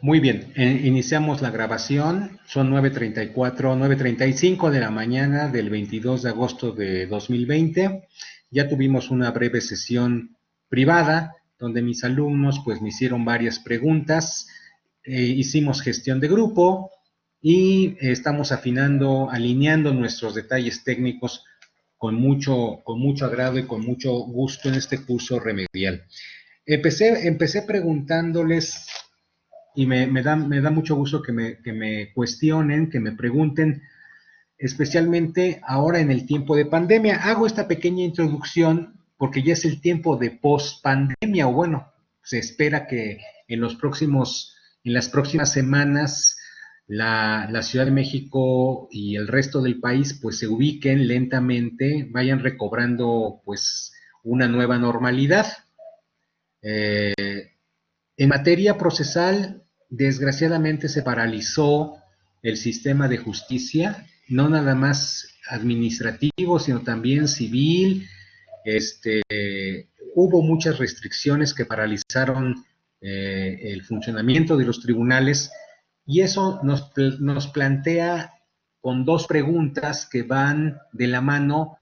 Muy bien, iniciamos la grabación, son 9:34, 9:35 de la mañana del 22 de agosto de 2020. Ya tuvimos una breve sesión privada donde mis alumnos pues me hicieron varias preguntas, hicimos gestión de grupo y estamos afinando, alineando nuestros detalles técnicos con mucho agrado y con mucho gusto en este curso remedial. Empecé preguntándoles y me da mucho gusto que me cuestionen, que me pregunten, especialmente ahora en el tiempo de pandemia. Hago esta pequeña introducción porque ya es el tiempo de post-pandemia, o bueno, se espera que en las próximas semanas la Ciudad de México y el resto del país pues se ubiquen lentamente, vayan recobrando pues una nueva normalidad. En materia procesal, desgraciadamente se paralizó el sistema de justicia, no nada más administrativo, sino también civil. Este, Hubo muchas restricciones que paralizaron el funcionamiento de los tribunales y eso nos plantea con dos preguntas que van de la mano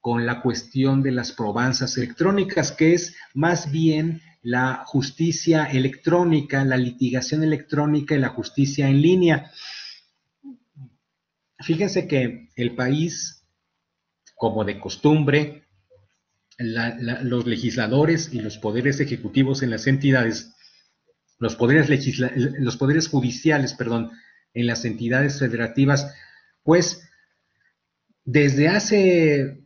con la cuestión de las probanzas electrónicas, que es más bien la justicia electrónica, la litigación electrónica y la justicia en línea. Fíjense que el país, como de costumbre, los legisladores y los poderes ejecutivos en las entidades, los poderes judiciales, perdón, en las entidades federativas, pues desde hace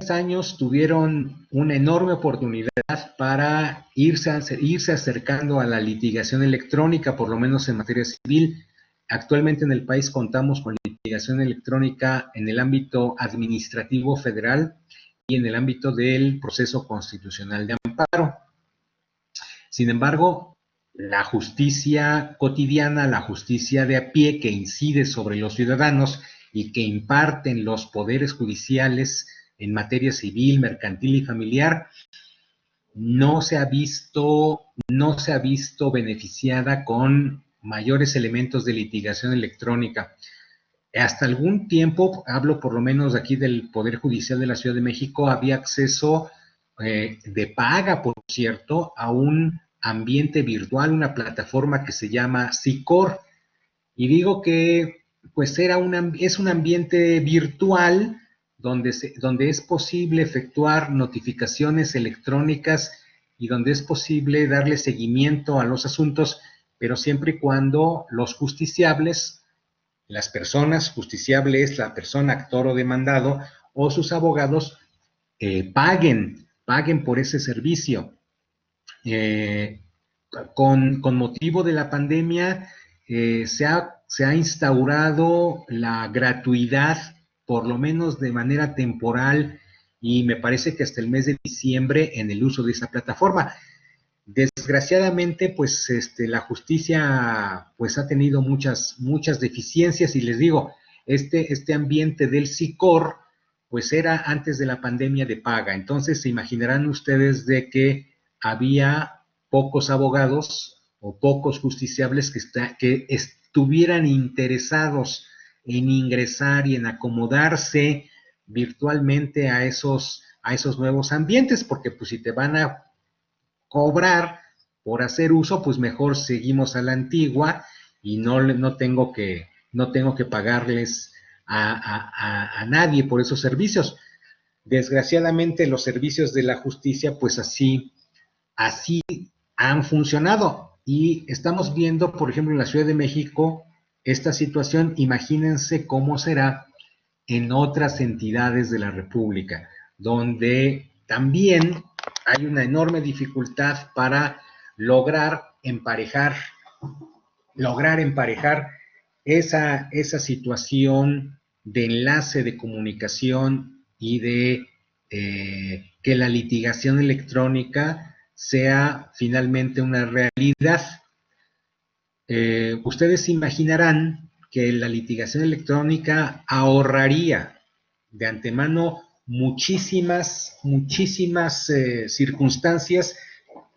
años tuvieron una enorme oportunidad para irse acercando a la litigación electrónica, por lo menos en materia civil. Actualmente en el país contamos con litigación electrónica en el ámbito administrativo federal y en el ámbito del proceso constitucional de amparo. Sin embargo, la justicia cotidiana, la justicia de a pie que incide sobre los ciudadanos y que imparten los poderes judiciales en materia civil, mercantil y familiar, no se ha visto beneficiada con mayores elementos de litigación electrónica. Hasta algún tiempo, hablo por lo menos aquí del Poder Judicial de la Ciudad de México, había acceso de paga, por cierto, a un ambiente virtual, una plataforma que se llama SICOR. Y digo que pues es un ambiente virtual donde es posible efectuar notificaciones electrónicas y donde es posible darle seguimiento a los asuntos, pero siempre y cuando los justiciables, las personas, justiciable es la persona, actor o demandado, o sus abogados, paguen por ese servicio. Eh, con motivo de la pandemia, se ha instaurado la gratuidad, por lo menos de manera temporal, y me parece que hasta el mes de diciembre en el uso de esa plataforma. Desgraciadamente, pues la justicia pues ha tenido muchas deficiencias y les digo, este ambiente del SICOR pues era antes de la pandemia de paga. Entonces se imaginarán ustedes de que había pocos abogados o pocos justiciables que estuvieran interesados en ingresar y en acomodarse virtualmente a esos nuevos ambientes, porque pues si te van a cobrar por hacer uso, pues mejor seguimos a la antigua y no tengo que pagarles a nadie por esos servicios. Desgraciadamente los servicios de la justicia pues así han funcionado y estamos viendo, por ejemplo, en la Ciudad de México esta situación. Imagínense cómo será en otras entidades de la República, donde también hay una enorme dificultad para lograr emparejar, lograr emparejar esa situación de enlace de comunicación y de que la litigación electrónica sea finalmente una realidad. Ustedes imaginarán que la litigación electrónica ahorraría de antemano muchísimas circunstancias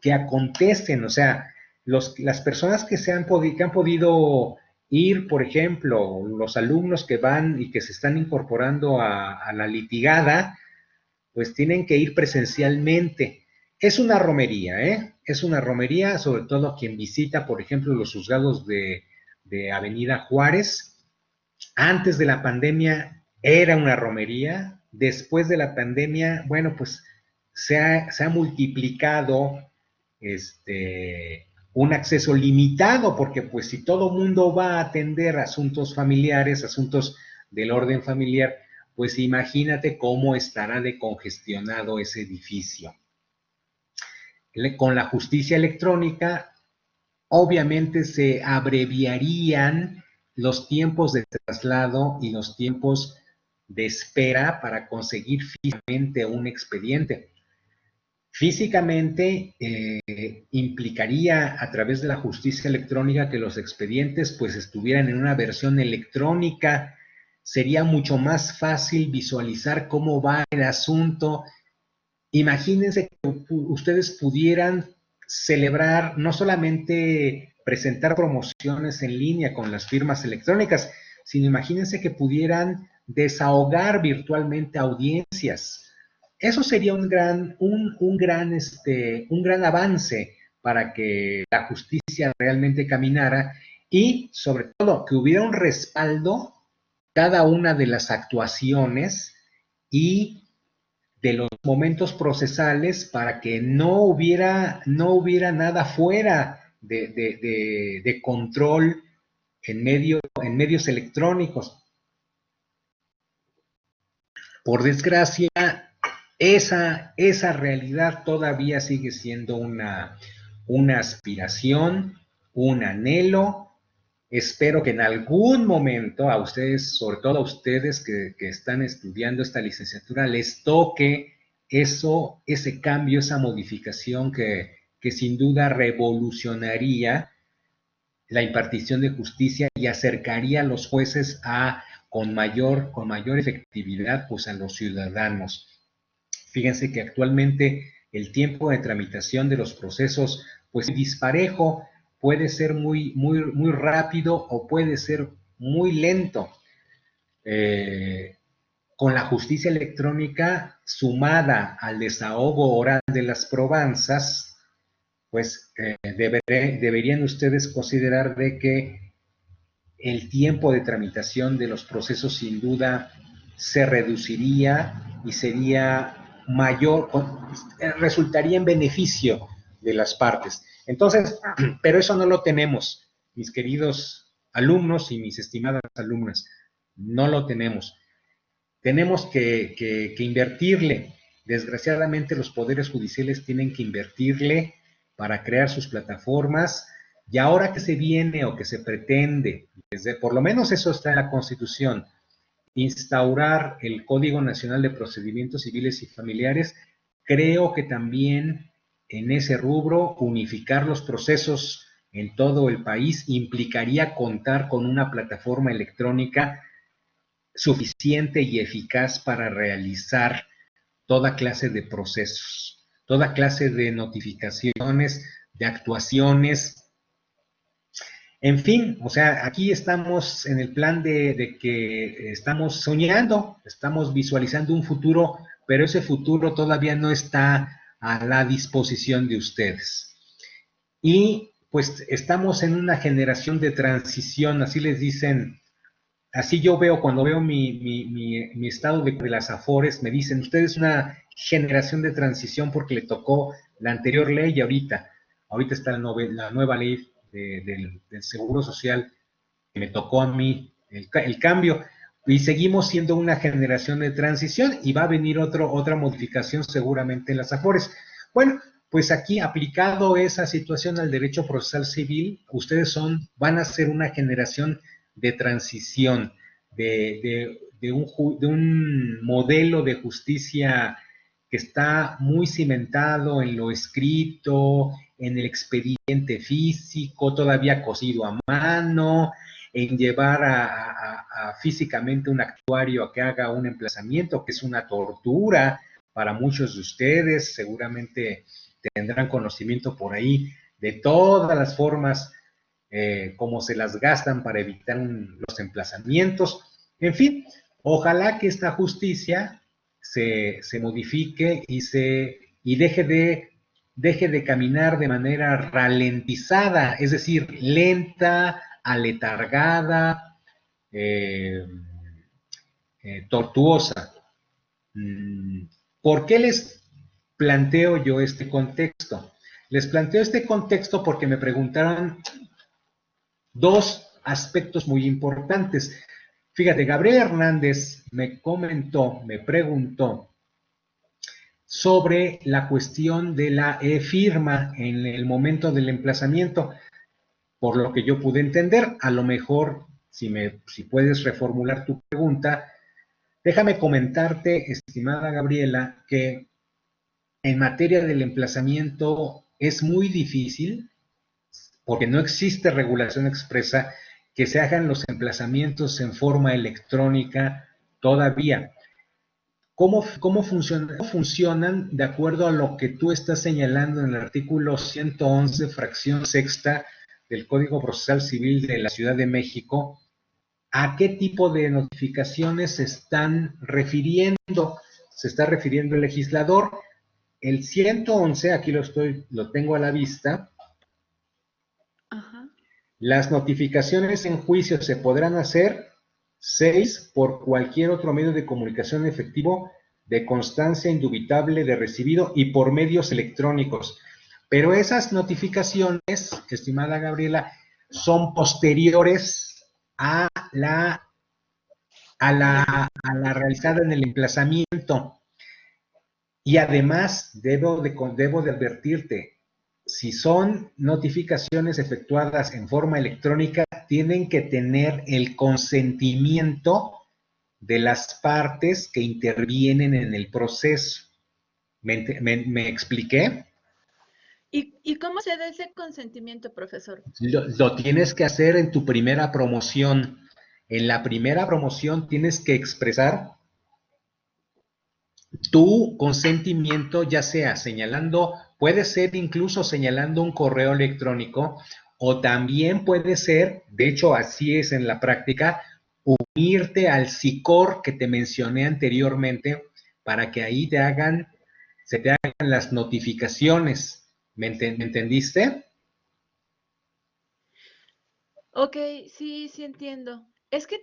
que acontecen. O sea, las personas que han podido ir, por ejemplo, los alumnos que van y que se están incorporando a la litigada, pues tienen que ir presencialmente. Es una romería, ¿eh? Es una romería, sobre todo quien visita, por ejemplo, los juzgados de Avenida Juárez. Antes de la pandemia era una romería. Después de la pandemia, bueno, pues se ha multiplicado un acceso limitado, porque pues si todo mundo va a atender asuntos familiares, asuntos del orden familiar, pues imagínate cómo estará de congestionado ese edificio. Con la justicia electrónica, obviamente se abreviarían los tiempos de traslado y los tiempos de espera para conseguir físicamente un expediente. Físicamente implicaría a través de la justicia electrónica que los expedientes pues estuvieran en una versión electrónica. Sería mucho más fácil visualizar cómo va el asunto. Imagínense que ustedes pudieran celebrar, no solamente presentar promociones en línea con las firmas electrónicas, sino imagínense que pudieran desahogar virtualmente audiencias. Eso sería un gran avance para que la justicia realmente caminara y, sobre todo, que hubiera un respaldo cada una de las actuaciones y de los momentos procesales para que no hubiera nada fuera de control en medios electrónicos. Por desgracia, esa realidad todavía sigue siendo una aspiración, un anhelo. Espero que en algún momento a ustedes, sobre todo a ustedes que están estudiando esta licenciatura, les toque ese cambio, esa modificación que sin duda revolucionaría la impartición de justicia y acercaría a los jueces con mayor efectividad pues, a los ciudadanos. Fíjense que actualmente el tiempo de tramitación de los procesos pues disparejo, puede ser muy rápido o puede ser muy lento. Con la justicia electrónica sumada al desahogo oral de las probanzas, pues deberían ustedes considerar de que el tiempo de tramitación de los procesos sin duda se reduciría y sería mayor, resultaría en beneficio de las partes. Entonces, pero eso no lo tenemos, mis queridos alumnos y mis estimadas alumnas, no lo tenemos. Tenemos que invertirle. Desgraciadamente los poderes judiciales tienen que invertirle para crear sus plataformas y ahora que se viene o que se pretende, por lo menos eso está en la Constitución, instaurar el Código Nacional de Procedimientos Civiles y Familiares, creo que también en ese rubro unificar los procesos en todo el país implicaría contar con una plataforma electrónica suficiente y eficaz para realizar toda clase de procesos, toda clase de notificaciones, de actuaciones. En fin, o sea, aquí estamos en el plan de que estamos soñando, estamos visualizando un futuro, pero ese futuro todavía no está a la disposición de ustedes. Y pues estamos en una generación de transición, así les dicen. Así yo veo, cuando veo mi estado de las Afores, me dicen, usted es una generación de transición porque le tocó la anterior ley y ahorita está la nueva ley del Seguro Social, que me tocó a mí el cambio, y seguimos siendo una generación de transición y va a venir otra modificación seguramente en las Afores. Bueno, pues aquí aplicado esa situación al derecho procesal civil, ustedes van a ser una generación de transición, de un modelo de justicia que está muy cimentado en lo escrito, en el expediente físico, todavía cosido a mano, en llevar físicamente un actuario a que haga un emplazamiento, que es una tortura para muchos de ustedes, seguramente tendrán conocimiento por ahí de todas las formas como se las gastan para evitar los emplazamientos. En fin, ojalá que esta justicia se modifique y deje de caminar de manera ralentizada, es decir, lenta, aletargada, tortuosa. ¿Por qué les planteo yo este contexto? Les planteo este contexto porque me preguntaron dos aspectos muy importantes. Fíjate, Gabriel Hernández me preguntó sobre la cuestión de la e-firma en el momento del emplazamiento. Por lo que yo pude entender, a lo mejor, si puedes reformular tu pregunta, déjame comentarte, estimada Gabriela, que en materia del emplazamiento es muy difícil, porque no existe regulación expresa, que se hagan los emplazamientos en forma electrónica todavía. ¿Cómo funcionan de acuerdo a lo que tú estás señalando en el artículo 111, fracción sexta del Código Procesal Civil de la Ciudad de México? ¿A qué tipo de notificaciones se están refiriendo? Se está refiriendo el legislador. El 111, aquí lo tengo a la vista. Ajá. Las notificaciones en juicio se podrán hacer 6 por cualquier otro medio de comunicación efectivo de constancia indubitable de recibido y por medios electrónicos. Pero esas notificaciones, estimada Gabriela, son posteriores a la realizada en el emplazamiento. Y además, debo de advertirte, si son notificaciones efectuadas en forma electrónica, tienen que tener el consentimiento de las partes que intervienen en el proceso. ¿Me expliqué? ¿Y cómo se da ese consentimiento, profesor? Lo tienes que hacer en tu primera promoción. En la primera promoción tienes que expresar tu consentimiento, ya sea señalando, puede ser incluso señalando un correo electrónico, o también puede ser, de hecho así es en la práctica, unirte al SICOR que te mencioné anteriormente para que ahí se te hagan las notificaciones. ¿Me entendiste? Ok, sí, sí entiendo. Es que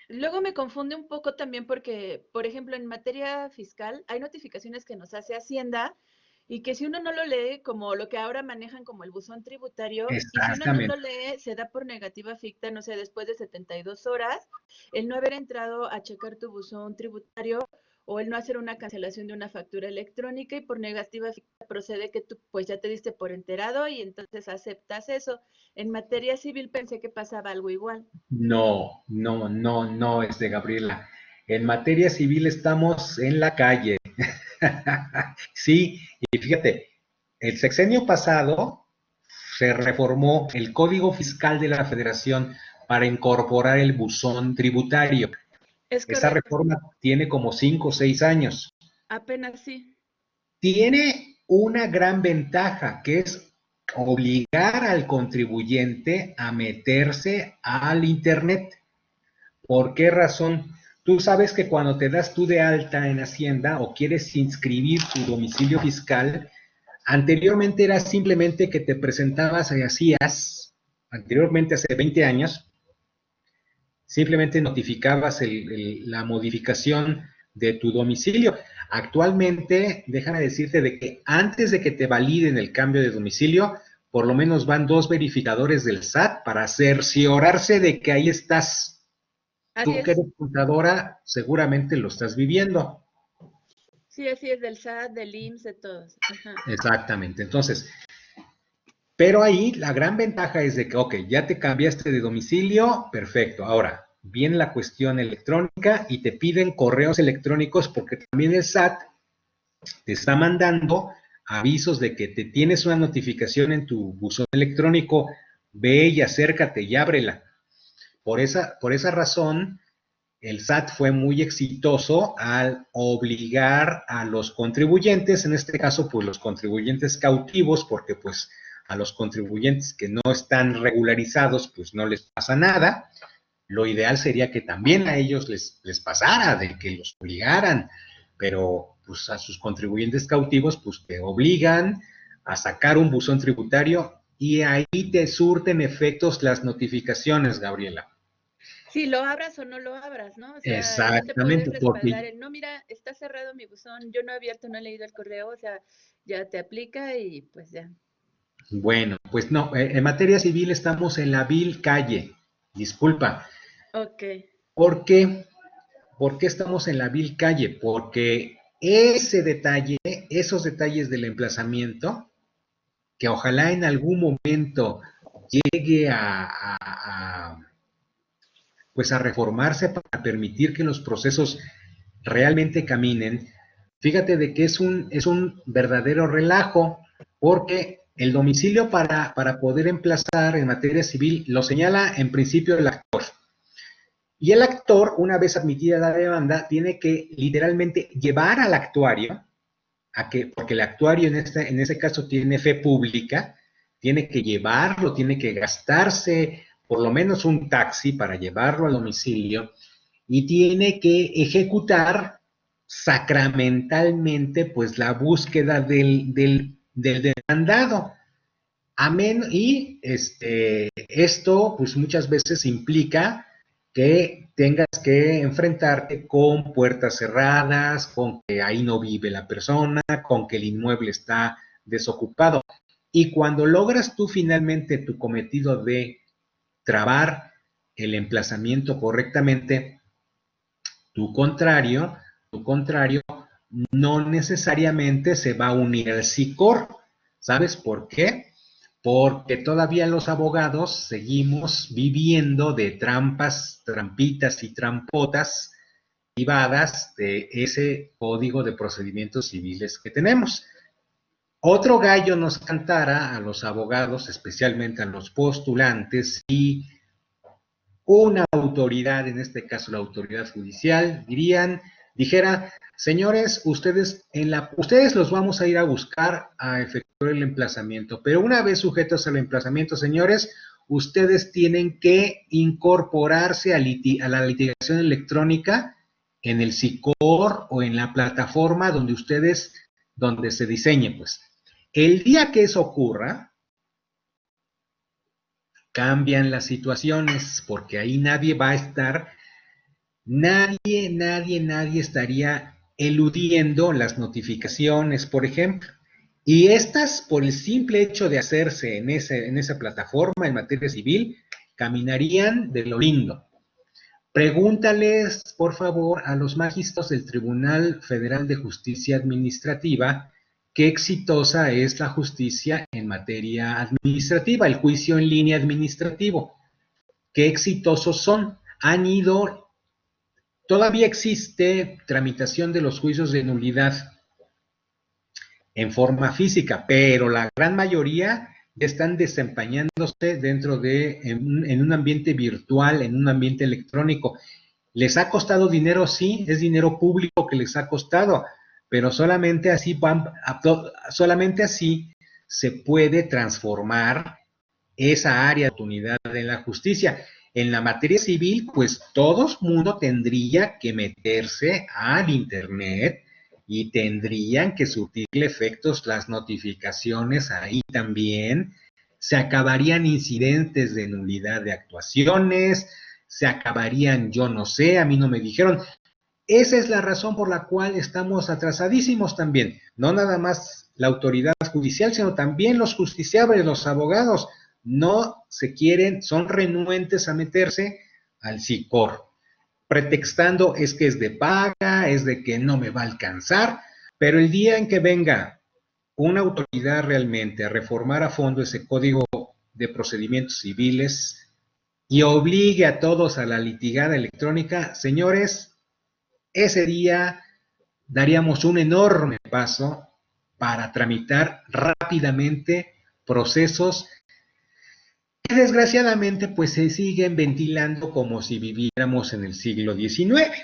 luego me confunde un poco también porque, por ejemplo, en materia fiscal hay notificaciones que nos hace Hacienda y que si uno no lo lee, como lo que ahora manejan como el buzón tributario, y si uno no lo Exactamente. lee, se da por negativa ficta, no sé, después de 72 horas, el no haber entrado a checar tu buzón tributario o el no hacer una cancelación de una factura electrónica y por negativa ficta procede que tú pues ya te diste por enterado y entonces aceptas eso. En materia civil pensé que pasaba algo igual. No, no, no, no, Gabriela. En materia civil estamos en la calle. Sí, y fíjate, el sexenio pasado se reformó el Código Fiscal de la Federación para incorporar el buzón tributario. Es Esa correcto, reforma tiene como 5 o 6 años. apenas sí. Tiene una gran ventaja, que es obligar al contribuyente a meterse al Internet. ¿Por qué razón? Tú sabes que cuando te das tú de alta en Hacienda o quieres inscribir tu domicilio fiscal, anteriormente era simplemente que te presentabas y hacías, anteriormente hace 20 años, simplemente notificabas la modificación de tu domicilio. Actualmente, déjame decirte de que antes de que te validen el cambio de domicilio, por lo menos van 2 verificadores del SAT para cerciorarse de que ahí estás. Así Tú que es. eres contadora, seguramente lo estás viviendo. Sí, así es, del SAT, del IMSS, de todos. Ajá. Exactamente. Entonces, pero ahí la gran ventaja es de que, ok, ya te cambiaste de domicilio, perfecto. Ahora, viene la cuestión electrónica y te piden correos electrónicos porque también el SAT te está mandando avisos de que te tienes una notificación en tu buzón electrónico, ve y acércate y ábrela. Por esa razón, el SAT fue muy exitoso al obligar a los contribuyentes, en este caso, pues los contribuyentes cautivos, porque pues a los contribuyentes que no están regularizados, pues no les pasa nada. Lo ideal sería que también a ellos les pasara, de que los obligaran, pero pues a sus contribuyentes cautivos, pues te obligan a sacar un buzón tributario y ahí te surten efectos las notificaciones, Gabriela. Sí, lo abras o no lo abras, ¿no? O sea, no te puedes Exactamente, respaldar porque, en, no, mira, está cerrado mi buzón, yo no he abierto, no he leído el correo, o sea, ya te aplica y pues ya. bueno, pues no, en materia civil estamos en la vil calle, disculpa. Ok. ¿Por qué? ¿Por qué estamos en la vil calle? Porque ese detalle, esos detalles del emplazamiento, que ojalá en algún momento llegue pues a reformarse para permitir que los procesos realmente caminen, fíjate de que es un verdadero relajo, porque el domicilio para poder emplazar en materia civil lo señala en principio el actor. Y el actor, una vez admitida la demanda, tiene que literalmente llevar al actuario, porque el actuario en este caso tiene fe pública, tiene que llevarlo, tiene que gastarse por lo menos un taxi para llevarlo al domicilio y tiene que ejecutar sacramentalmente pues la búsqueda del demandado. Amén. Y esto, pues muchas veces implica que tengas que enfrentarte con puertas cerradas, con que ahí no vive la persona, con que el inmueble está desocupado. Y cuando logras tú finalmente tu cometido de trabar el emplazamiento correctamente, tu contrario no necesariamente se va a unir al SICOR. ¿Sabes por qué? Porque todavía los abogados seguimos viviendo de trampas, trampitas y trampotas derivadas de ese código de procedimientos civiles que tenemos. Otro gallo nos cantara a los abogados, especialmente a los postulantes, y una autoridad, en este caso la autoridad judicial, dijera, señores, ustedes los vamos a ir a buscar a efectuar el emplazamiento, pero una vez sujetos al emplazamiento, señores, ustedes tienen que incorporarse a la litigación electrónica en el SICOR o en la plataforma donde se diseñe, pues. El día que eso ocurra, cambian las situaciones, porque ahí nadie va a estar, nadie estaría eludiendo las notificaciones, por ejemplo. Y estas, por el simple hecho de hacerse en esa plataforma en materia civil, caminarían de lo lindo. Pregúntales, por favor, a los magistrados del Tribunal Federal de Justicia Administrativa qué exitosa es la justicia en materia administrativa, el juicio en línea administrativo. Qué exitosos son. Todavía existe tramitación de los juicios de nulidad en forma física, pero la gran mayoría ya están desempeñándose en un ambiente virtual, en un ambiente electrónico. ¿Les ha costado dinero? Sí, es dinero público que les ha costado, pero solamente así se puede transformar esa área de oportunidad en la justicia. En la materia civil, pues todo el mundo tendría que meterse al Internet y tendrían que surtirle efectos las notificaciones ahí también. Se acabarían incidentes de nulidad de actuaciones, se acabarían, yo no sé, a mí no me dijeron. Esa es la razón por la cual estamos atrasadísimos también. No nada más la autoridad judicial, sino también los justiciables, los abogados. No se quieren, son renuentes a meterse al SICOR, pretextando es que es de paga, es de que no me va a alcanzar, pero el día en que venga una autoridad realmente a reformar a fondo ese código de procedimientos civiles y obligue a todos a la litigada electrónica, señores, ese día daríamos un enorme paso para tramitar rápidamente procesos que desgraciadamente pues se siguen ventilando como si viviéramos en el siglo XIX. Claro.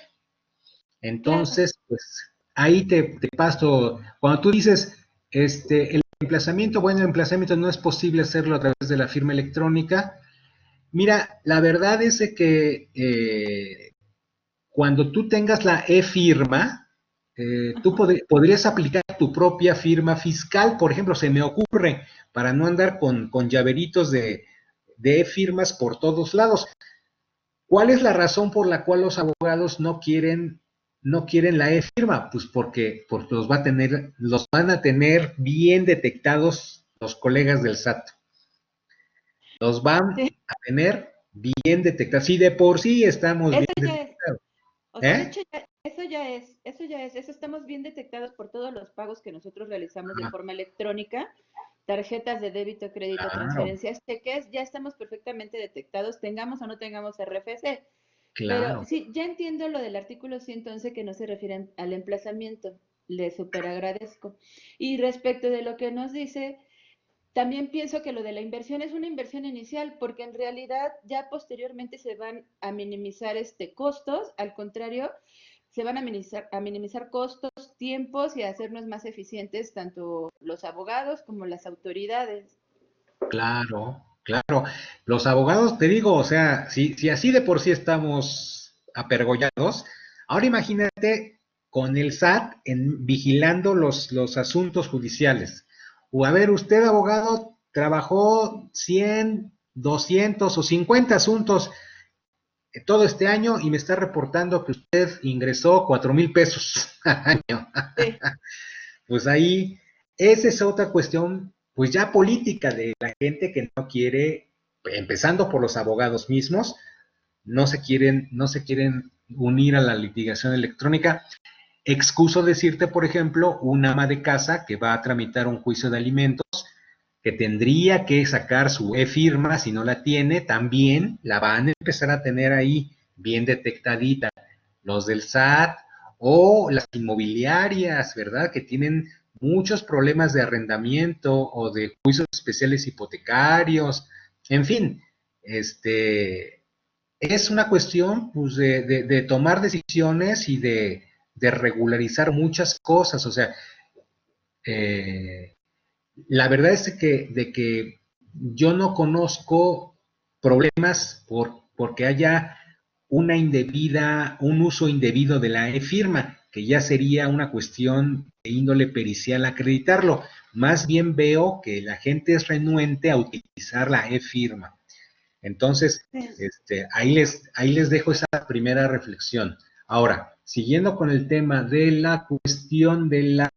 Entonces, pues ahí te paso, cuando tú dices, el emplazamiento, bueno, el emplazamiento no es posible hacerlo a través de la firma electrónica. Mira, la verdad es de que cuando tú tengas la e-firma, tú podrías aplicar tu propia firma fiscal, por ejemplo, se me ocurre, para no andar con llaveritos de e-firmas por todos lados. ¿Cuál es la razón por la cual los abogados no quieren la e-firma? Pues porque los van a tener bien detectados los colegas del SAT. Los van Sí, a tener bien detectados. Sí, de por sí estamos bien eso ya es. detectados. O sea, de ¿Eh? hecho, eso estamos bien detectados por todos los pagos que nosotros realizamos de Ajá, forma electrónica, tarjetas de débito, crédito, claro, transferencias, cheques, ya estamos perfectamente detectados, tengamos o no tengamos RFC. Pero claro. sí, ya entiendo lo del artículo 111 que no se refiere al emplazamiento. Le súper agradezco. Y respecto de lo que nos dice, también pienso que lo de la inversión es una inversión inicial, porque en realidad ya posteriormente se van a minimizar costos, al contrario, se van a minimizar costos, tiempos y a hacernos más eficientes tanto los abogados como las autoridades. Claro, claro. Los abogados, te digo, o sea, si así de por sí estamos apergollados, ahora imagínate con el SAT vigilando los asuntos judiciales. O a ver, usted, abogado, trabajó 100, 200 o 50 asuntos todo este año y me está reportando que usted ingresó 4,000 pesos al año. Sí, Pues ahí, esa es otra cuestión, pues ya política de la gente que no quiere, empezando por los abogados mismos, no se quieren unir a la litigación electrónica. Excuso decirte, por ejemplo, un ama de casa que va a tramitar un juicio de alimentos, que tendría que sacar su e-firma, si no la tiene, también la van a empezar a tener ahí bien detectadita. Los del SAT o las inmobiliarias, ¿verdad? Que tienen muchos problemas de arrendamiento o de juicios especiales hipotecarios, en fin, es una cuestión pues, de tomar decisiones y de regularizar muchas cosas, o sea, eh, la verdad es de que yo no conozco problemas porque haya un uso indebido de la e-firma, que ya sería una cuestión de índole pericial acreditarlo. Más bien veo que la gente es renuente a utilizar la e-firma. Entonces, sí. ahí les dejo esa primera reflexión. Ahora, siguiendo con el tema de la cuestión de la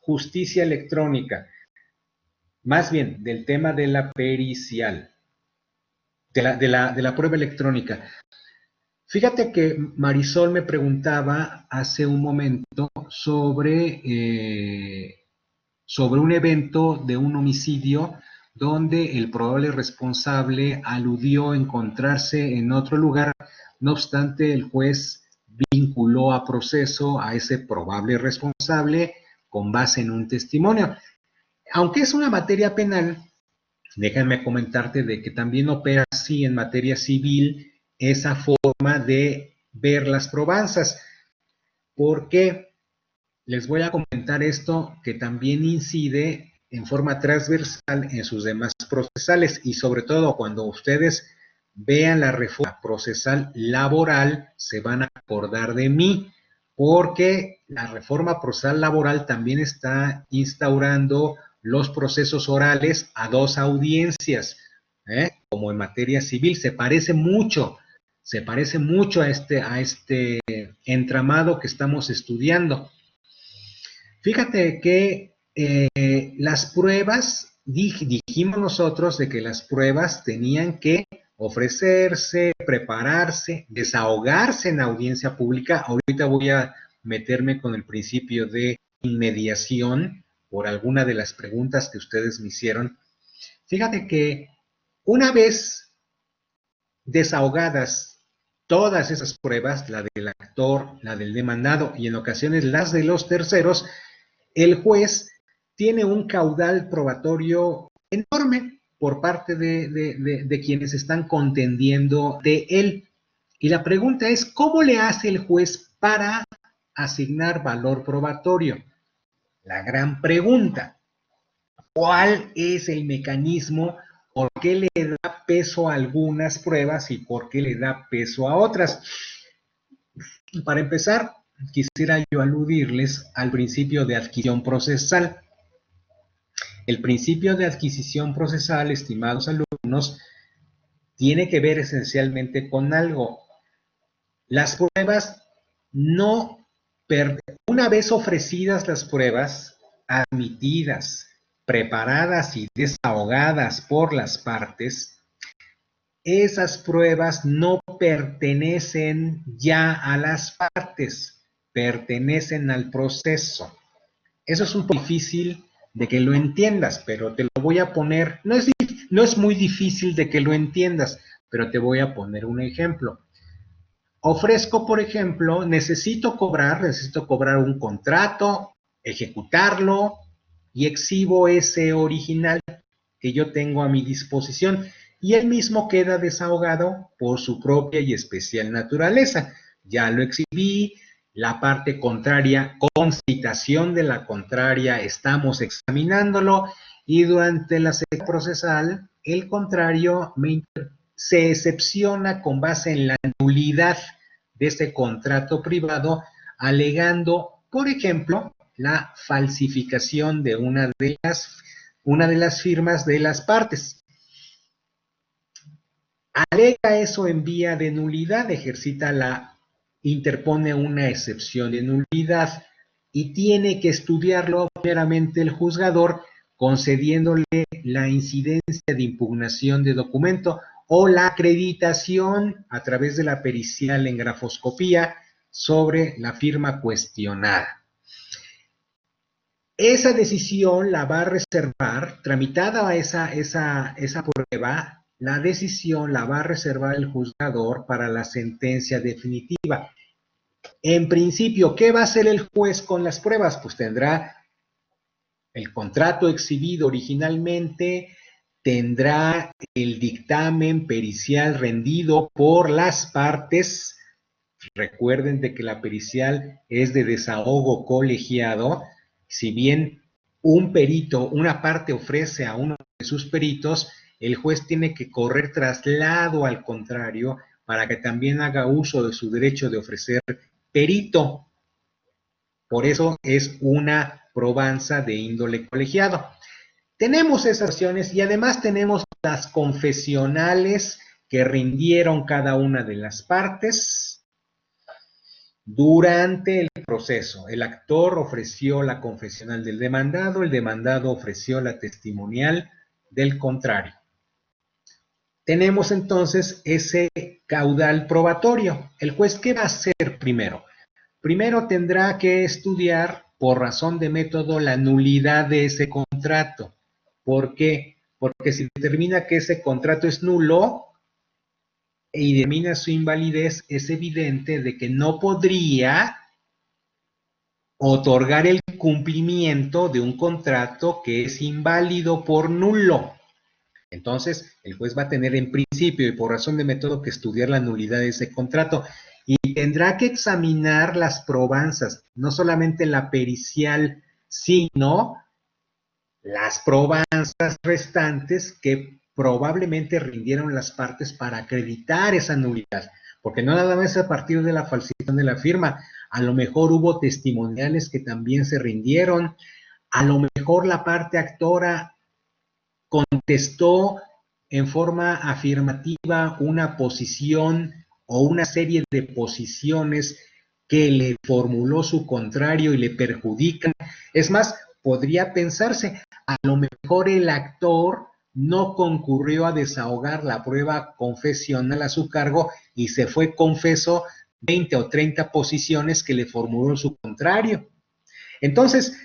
justicia electrónica, más bien del tema de la pericial, de la prueba electrónica. Fíjate que Marisol me preguntaba hace un momento sobre un evento de un homicidio donde el probable responsable aludió encontrarse en otro lugar. No obstante, el juez vinculó a proceso a ese probable responsable con base en un testimonio. Aunque es una materia penal, déjame comentarte de que también opera así en materia civil esa forma de ver las probanzas. ¿Por qué? Les voy a comentar esto que también incide en forma transversal en sus demás procesales y sobre todo cuando ustedes vean la reforma procesal laboral se van a acordar de mí porque la reforma procesal laboral también está instaurando los procesos orales a 2 audiencias, como en materia civil. Se parece mucho a este entramado que estamos estudiando. Fíjate que las pruebas, dijimos nosotros de que las pruebas tenían que ofrecerse, prepararse, desahogarse en audiencia pública. Ahorita voy a meterme con el principio de inmediación por alguna de las preguntas que ustedes me hicieron. Fíjate que una vez desahogadas todas esas pruebas, la del actor, la del demandado y en ocasiones las de los terceros, el juez tiene un caudal probatorio enorme por parte de quienes están contendiendo de él. Y la pregunta es, ¿cómo le hace el juez para asignar valor probatorio? la gran pregunta. ¿Cuál es el mecanismo? ¿Por qué le da peso a algunas pruebas y por qué le da peso a otras? Para empezar, quisiera yo aludirles al principio de adquisición procesal. El principio de adquisición procesal, estimados alumnos, tiene que ver esencialmente con algo. Las pruebas no, una vez ofrecidas las pruebas, admitidas, preparadas y desahogadas por las partes, esas pruebas no pertenecen ya a las partes, pertenecen al proceso. Eso es un poco difícil de que lo entiendas, pero te lo voy a poner, no es muy difícil de que lo entiendas, pero te voy a poner un ejemplo. Ofrezco, por ejemplo, necesito cobrar un contrato, ejecutarlo y exhibo ese original que yo tengo a mi disposición y él mismo queda desahogado por su propia y especial naturaleza. Ya lo exhibí, la parte contraria, con citación de la contraria, estamos examinándolo y durante la sección procesal, el contrario se excepciona con base en la nulidad de ese contrato privado, alegando, por ejemplo, la falsificación de una de las firmas de las partes. Alega eso en vía de nulidad, interpone una excepción de nulidad y tiene que estudiarlo meramente el juzgador, concediéndole la incidencia de impugnación de documento o la acreditación a través de la pericial en grafoscopía sobre la firma cuestionada. Esa decisión la va a reservar, tramitada esa prueba, la decisión la va a reservar el juzgador para la sentencia definitiva. En principio, ¿qué va a hacer el juez con las pruebas? Pues tendrá el contrato exhibido originalmente, tendrá el dictamen pericial rendido por las partes. Recuerden de que la pericial es de desahogo colegiado. Si bien un perito, una parte ofrece a uno de sus peritos, el juez tiene que correr traslado al contrario para que también haga uso de su derecho de ofrecer perito. Por eso es una probanza de índole colegiado. Tenemos esas opciones y además tenemos las confesionales que rindieron cada una de las partes durante el proceso. El actor ofreció la confesional del demandado, el demandado ofreció la testimonial del contrario. Tenemos entonces ese caudal probatorio. ¿El juez qué va a hacer primero? Primero tendrá que estudiar por razón de método la nulidad de ese contrato. ¿Por qué? Porque si determina que ese contrato es nulo y determina su invalidez, es evidente de que no podría otorgar el cumplimiento de un contrato que es inválido por nulo. Entonces, el juez va a tener en principio y por razón de método que estudiar la nulidad de ese contrato y tendrá que examinar las probanzas, no solamente la pericial, sino las probanzas restantes que probablemente rindieron las partes para acreditar esa nulidad, porque no nada más a partir de la falsificación de la firma, a lo mejor hubo testimoniales que también se rindieron, a lo mejor la parte actora contestó en forma afirmativa una posición o una serie de posiciones que le formuló su contrario y le perjudican. Es más, podría pensarse, a lo mejor el actor no concurrió a desahogar la prueba confesional a su cargo y se fue confeso 20 o 30 posiciones que le formuló su contrario. Entonces,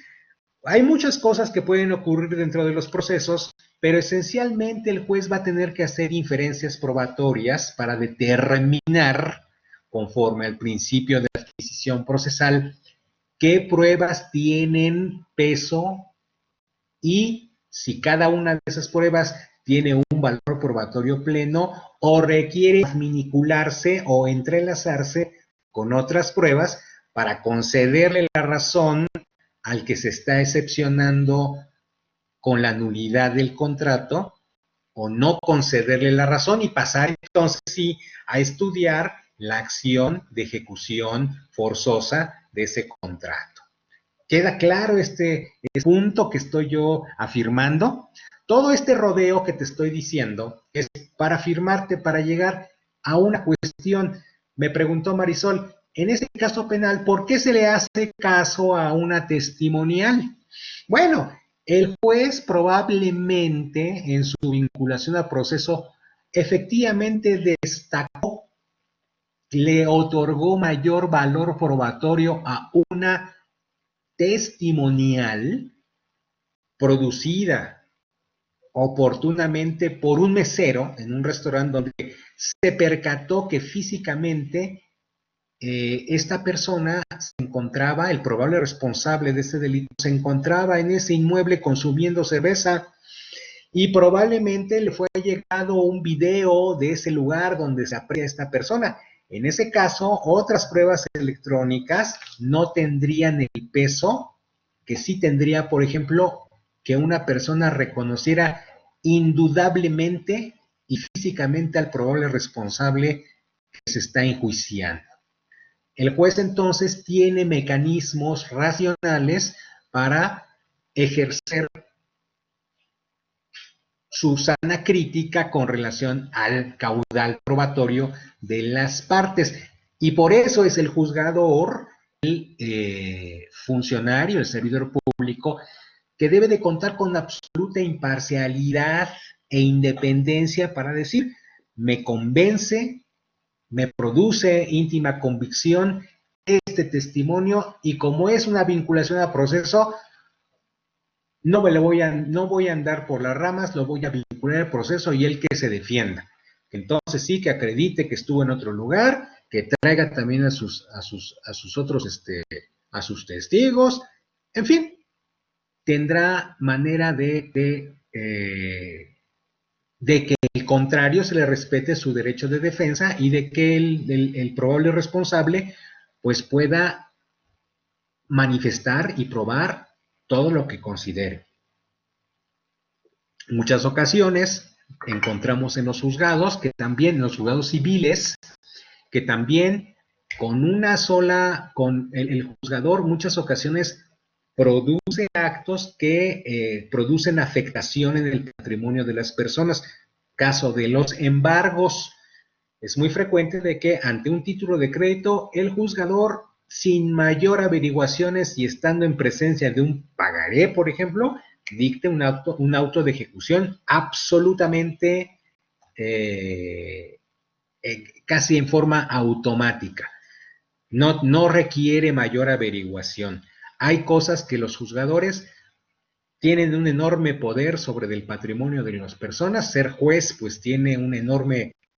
hay muchas cosas que pueden ocurrir dentro de los procesos, pero esencialmente el juez va a tener que hacer inferencias probatorias para determinar, conforme al principio de adquisición procesal, qué pruebas tienen peso y si cada una de esas pruebas tiene un valor probatorio pleno o requiere vincularse o entrelazarse con otras pruebas para concederle la razón al que se está excepcionando con la nulidad del contrato o no concederle la razón y pasar entonces sí a estudiar la acción de ejecución forzosa de ese contrato. ¿Queda claro este punto que estoy yo afirmando? Todo este rodeo que te estoy diciendo es para afirmarte, para llegar a una cuestión. Me preguntó Marisol, en este caso penal, ¿por qué se le hace caso a una testimonial? Bueno, el juez probablemente en su vinculación al proceso efectivamente destacó, le otorgó mayor valor probatorio a una testimonial producida oportunamente por un mesero en un restaurante donde se percató que físicamente esta persona se encontraba, el probable responsable de ese delito, se encontraba en ese inmueble consumiendo cerveza y probablemente le fue llegado un video de ese lugar donde se aprecia a esta persona. En ese caso, otras pruebas electrónicas no tendrían el peso que sí tendría, por ejemplo, que una persona reconociera indudablemente y físicamente al probable responsable que se está enjuiciando. El juez entonces tiene mecanismos racionales para ejercer su sana crítica con relación al caudal probatorio de las partes. Y por eso es el juzgador, el funcionario, el servidor público, que debe de contar con absoluta imparcialidad e independencia para decir, me convence, me produce íntima convicción este testimonio y como es una vinculación a proceso, no voy a andar por las ramas, lo voy a vincular al proceso y él que se defienda. Entonces sí, que acredite que estuvo en otro lugar, que traiga también a sus otros, a sus testigos, en fin, tendrá manera de que el contrario se le respete su derecho de defensa y de que el probable responsable pues pueda manifestar y probar todo lo que considere. En muchas ocasiones encontramos en los juzgados, que también en los juzgados civiles, que también con el juzgador muchas ocasiones produce actos que producen afectación en el patrimonio de las personas. Caso de los embargos, es muy frecuente de que ante un título de crédito, el juzgador, sin mayor averiguaciones y estando en presencia de un pagaré, por ejemplo, dicte un auto de ejecución absolutamente casi en forma automática. No requiere mayor averiguación. Hay cosas que los juzgadores tienen un enorme poder sobre el patrimonio de las personas. Ser juez, pues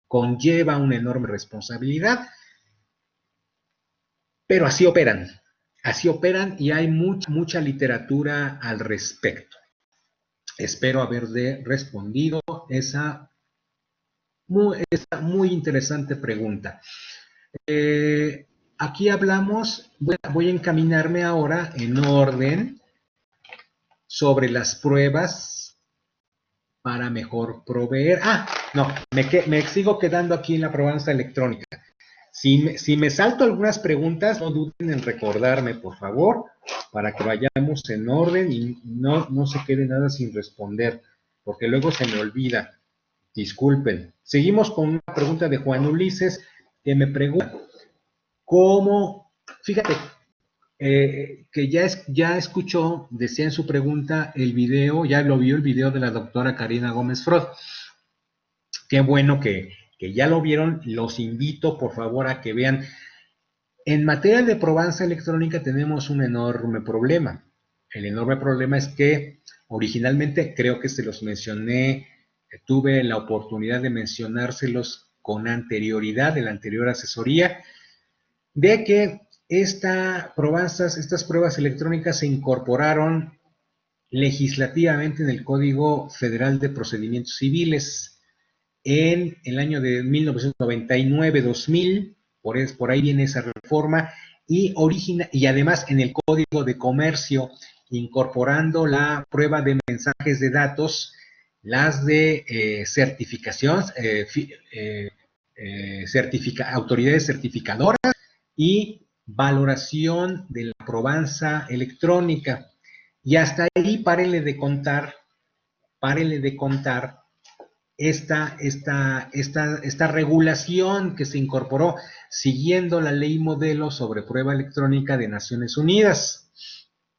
conlleva una enorme responsabilidad, pero así operan y hay mucha literatura al respecto. Espero haberle respondido esa muy interesante pregunta. Aquí hablamos, voy a encaminarme ahora en orden sobre las pruebas para mejor proveer. No, me sigo quedando aquí en la probanza electrónica. Si me salto algunas preguntas, no duden en recordarme, por favor, para que vayamos en orden y no se quede nada sin responder, porque luego se me olvida. Disculpen. Seguimos con una pregunta de Juan Ulises, que me pregunta, ¿cómo? Fíjate, que ya escuchó, decía en su pregunta, el video, ya lo vio el video de la doctora Karina Gómez Frot. Qué bueno que ya lo vieron, los invito por favor a que vean. En materia de probanza electrónica tenemos un enorme problema. El enorme problema es que originalmente, creo que se los mencioné, tuve la oportunidad de mencionárselos con anterioridad, en la anterior asesoría, de que estas pruebas electrónicas se incorporaron legislativamente en el Código Federal de Procedimientos Civiles en el año de 1999-2000, por ahí viene esa reforma, y además en el Código de Comercio, incorporando la prueba de mensajes de datos, las de certificación, autoridades certificadoras y valoración de la probanza electrónica. Y hasta ahí párenle de contar esta regulación que se incorporó siguiendo la ley modelo sobre prueba electrónica de Naciones Unidas.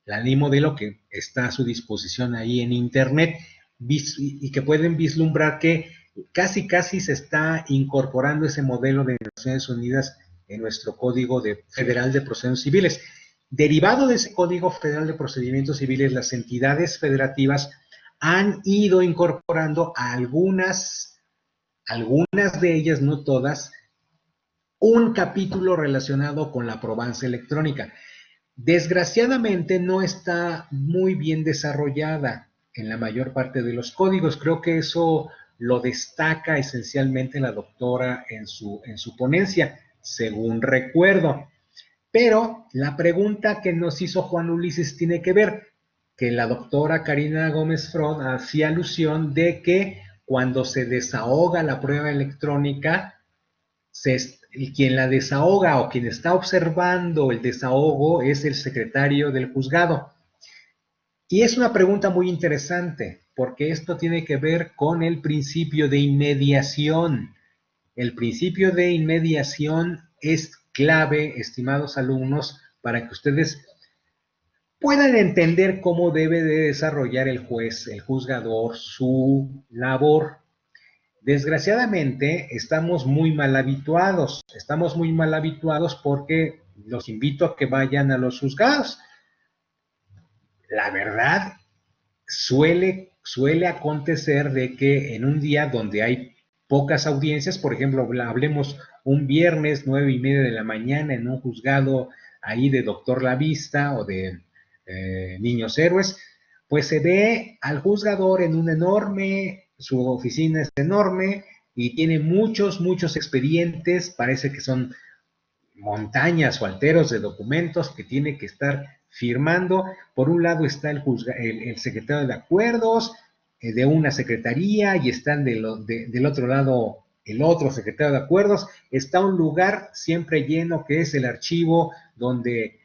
La ley modelo que está a su disposición ahí en internet y que pueden vislumbrar que casi se está incorporando ese modelo de Naciones Unidas en nuestro Código Federal de Procedimientos Civiles. Derivado de ese Código Federal de Procedimientos Civiles, las entidades federativas han ido incorporando a algunas de ellas, no todas, un capítulo relacionado con la probanza electrónica. Desgraciadamente no está muy bien desarrollada en la mayor parte de los códigos. Creo que eso lo destaca esencialmente la doctora en su ponencia, según recuerdo. Pero la pregunta que nos hizo Juan Ulises tiene que ver que la doctora Karina Gómez Frod hacía alusión de que cuando se desahoga la prueba electrónica, quien la desahoga o quien está observando el desahogo es el secretario del juzgado. Y es una pregunta muy interesante, porque esto tiene que ver con el principio de inmediación. El principio de inmediación es clave, estimados alumnos, para que ustedes puedan entender cómo debe de desarrollar el juez, el juzgador, su labor. Desgraciadamente, estamos muy mal habituados porque los invito a que vayan a los juzgados. La verdad, suele acontecer de que en un día donde hay pocas audiencias, por ejemplo, hablemos un viernes 9:30 de la mañana en un juzgado ahí de Doctor La Vista o de Niños Héroes, pues se ve al juzgador en un su oficina es enorme y tiene muchos expedientes, parece que son montañas o alteros de documentos que tiene que estar firmando. Por un lado está el secretario de acuerdos de una secretaría y están del otro lado el otro secretario de acuerdos. Está un lugar siempre lleno que es el archivo donde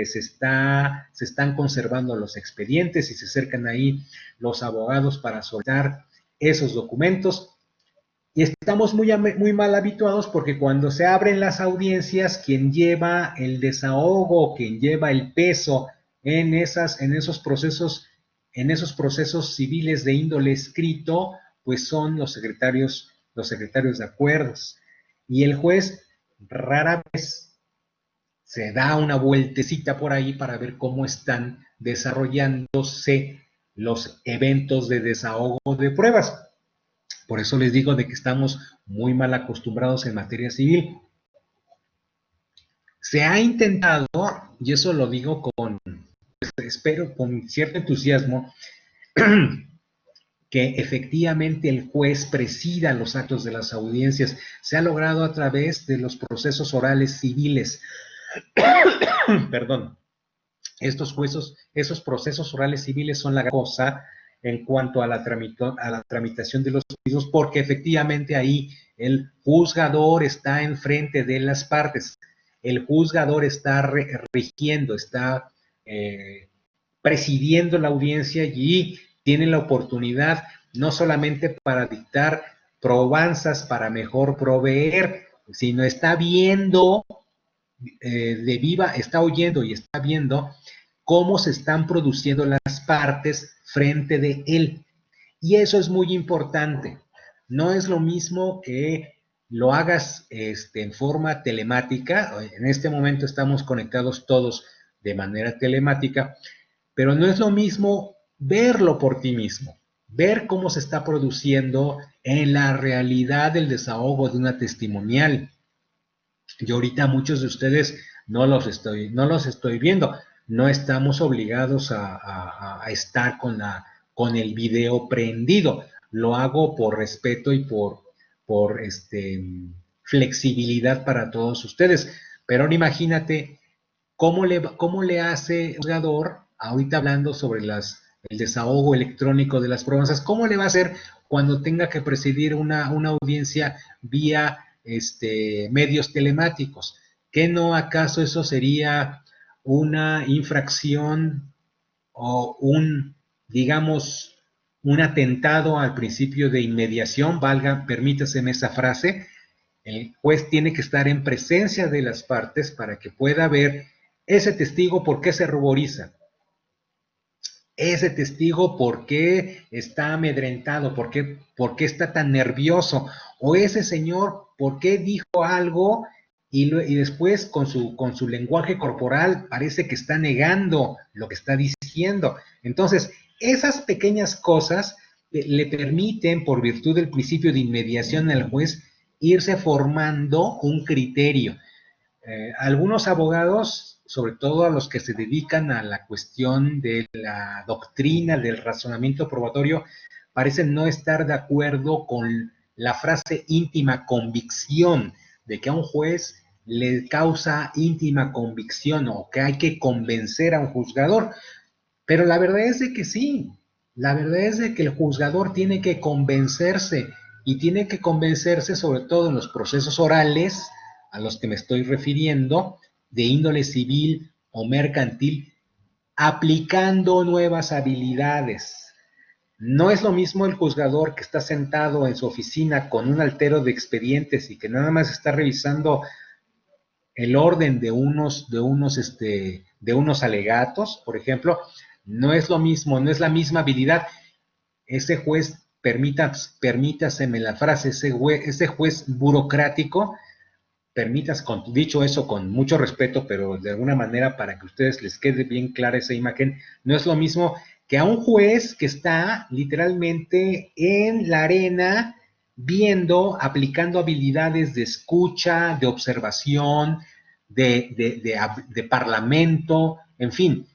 se están conservando los expedientes y se acercan ahí los abogados para soltar esos documentos. Y estamos muy mal habituados porque cuando se abren las audiencias, quien lleva el desahogo, quien lleva el peso en esos procesos civiles de índole escrito, pues son los secretarios de acuerdos. Y el juez rara vez se da una vueltecita por ahí para ver cómo están desarrollándose los eventos de desahogo de pruebas. Por eso les digo de que estamos muy mal acostumbrados en materia civil. Se ha intentado, y eso lo digo espero con cierto entusiasmo, que efectivamente el juez presida los actos de las audiencias. Se ha logrado a través de los procesos orales civiles. Perdón. Esos procesos orales civiles son la cosa en cuanto a la tramitación de los juicios, porque efectivamente ahí el juzgador está enfrente de las partes, el juzgador está rigiendo, está presidiendo la audiencia y tiene la oportunidad no solamente para dictar probanzas para mejor proveer, sino está viendo está oyendo y está viendo cómo se están produciendo las partes frente de él. Y eso es muy importante. No es lo mismo que lo hagas en forma telemática. En este momento estamos conectados todos de manera telemática, pero no es lo mismo verlo por ti mismo, ver cómo se está produciendo en la realidad el desahogo de una testimonial. Yo ahorita muchos de ustedes no los estoy viendo. No estamos obligados a estar con el video prendido. Lo hago por respeto y por flexibilidad para todos ustedes. Pero ahora imagínate cómo le hace el juzgador, ahorita hablando sobre el desahogo electrónico de las promesas, cómo le va a hacer cuando tenga que presidir una audiencia vía medios telemáticos? ¿Qué no acaso eso sería una infracción o digamos, un atentado al principio de inmediación? Permítaseme esa frase. El juez tiene que estar en presencia de las partes para que pueda ver ese testigo por qué se ruboriza, ese testigo por qué está amedrentado, por qué está tan nervioso, o ese señor por qué dijo algo y después con su lenguaje corporal parece que está negando lo que está diciendo. Entonces, esas pequeñas cosas le permiten, por virtud del principio de inmediación al juez, irse formando un criterio. Algunos abogados, sobre todo a los que se dedican a la cuestión de la doctrina, del razonamiento probatorio, parecen no estar de acuerdo con la frase íntima convicción, de que a un juez le causa íntima convicción o que hay que convencer a un juzgador. Pero la verdad es de que sí, la verdad es de que el juzgador tiene que convencerse, y tiene que convencerse sobre todo en los procesos orales a los que me estoy refiriendo, de índole civil o mercantil, aplicando nuevas habilidades. No es lo mismo el juzgador que está sentado en su oficina con un altero de expedientes y que nada más está revisando el orden de unos alegatos, por ejemplo. No es lo mismo, no es la misma habilidad. Ese juez, permítaseme la frase, ese juez burocrático, dicho eso con mucho respeto, pero de alguna manera para que a ustedes les quede bien clara esa imagen, no es lo mismo que a un juez que está literalmente en la arena viendo, aplicando habilidades de escucha, de observación, de parlamento, en fin.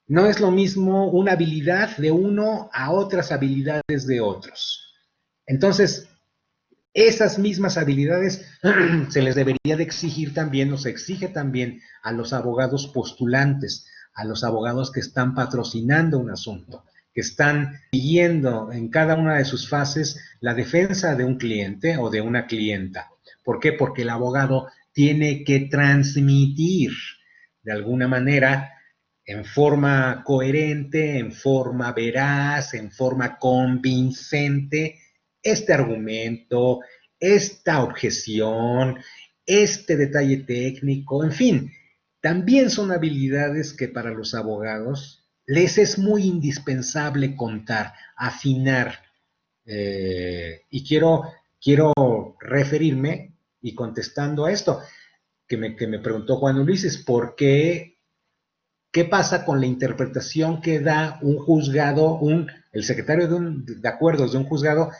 No es lo mismo una habilidad de uno a otras habilidades de otros. Entonces, esas mismas habilidades se les debería de exigir también, o se exige también a los abogados postulantes, a los abogados que están patrocinando un asunto, que están siguiendo en cada una de sus fases la defensa de un cliente o de una clienta. ¿Por qué? Porque el abogado tiene que transmitir de alguna manera, en forma coherente, en forma veraz, en forma convincente, este argumento, esta objeción, este detalle técnico, en fin, también son habilidades que para los abogados les es muy indispensable contar, afinar. Y quiero referirme, y contestando a esto, que me preguntó Juan Ulises, ¿por qué? ¿Qué pasa con la interpretación que da un juzgado, el secretario de acuerdos de un juzgado,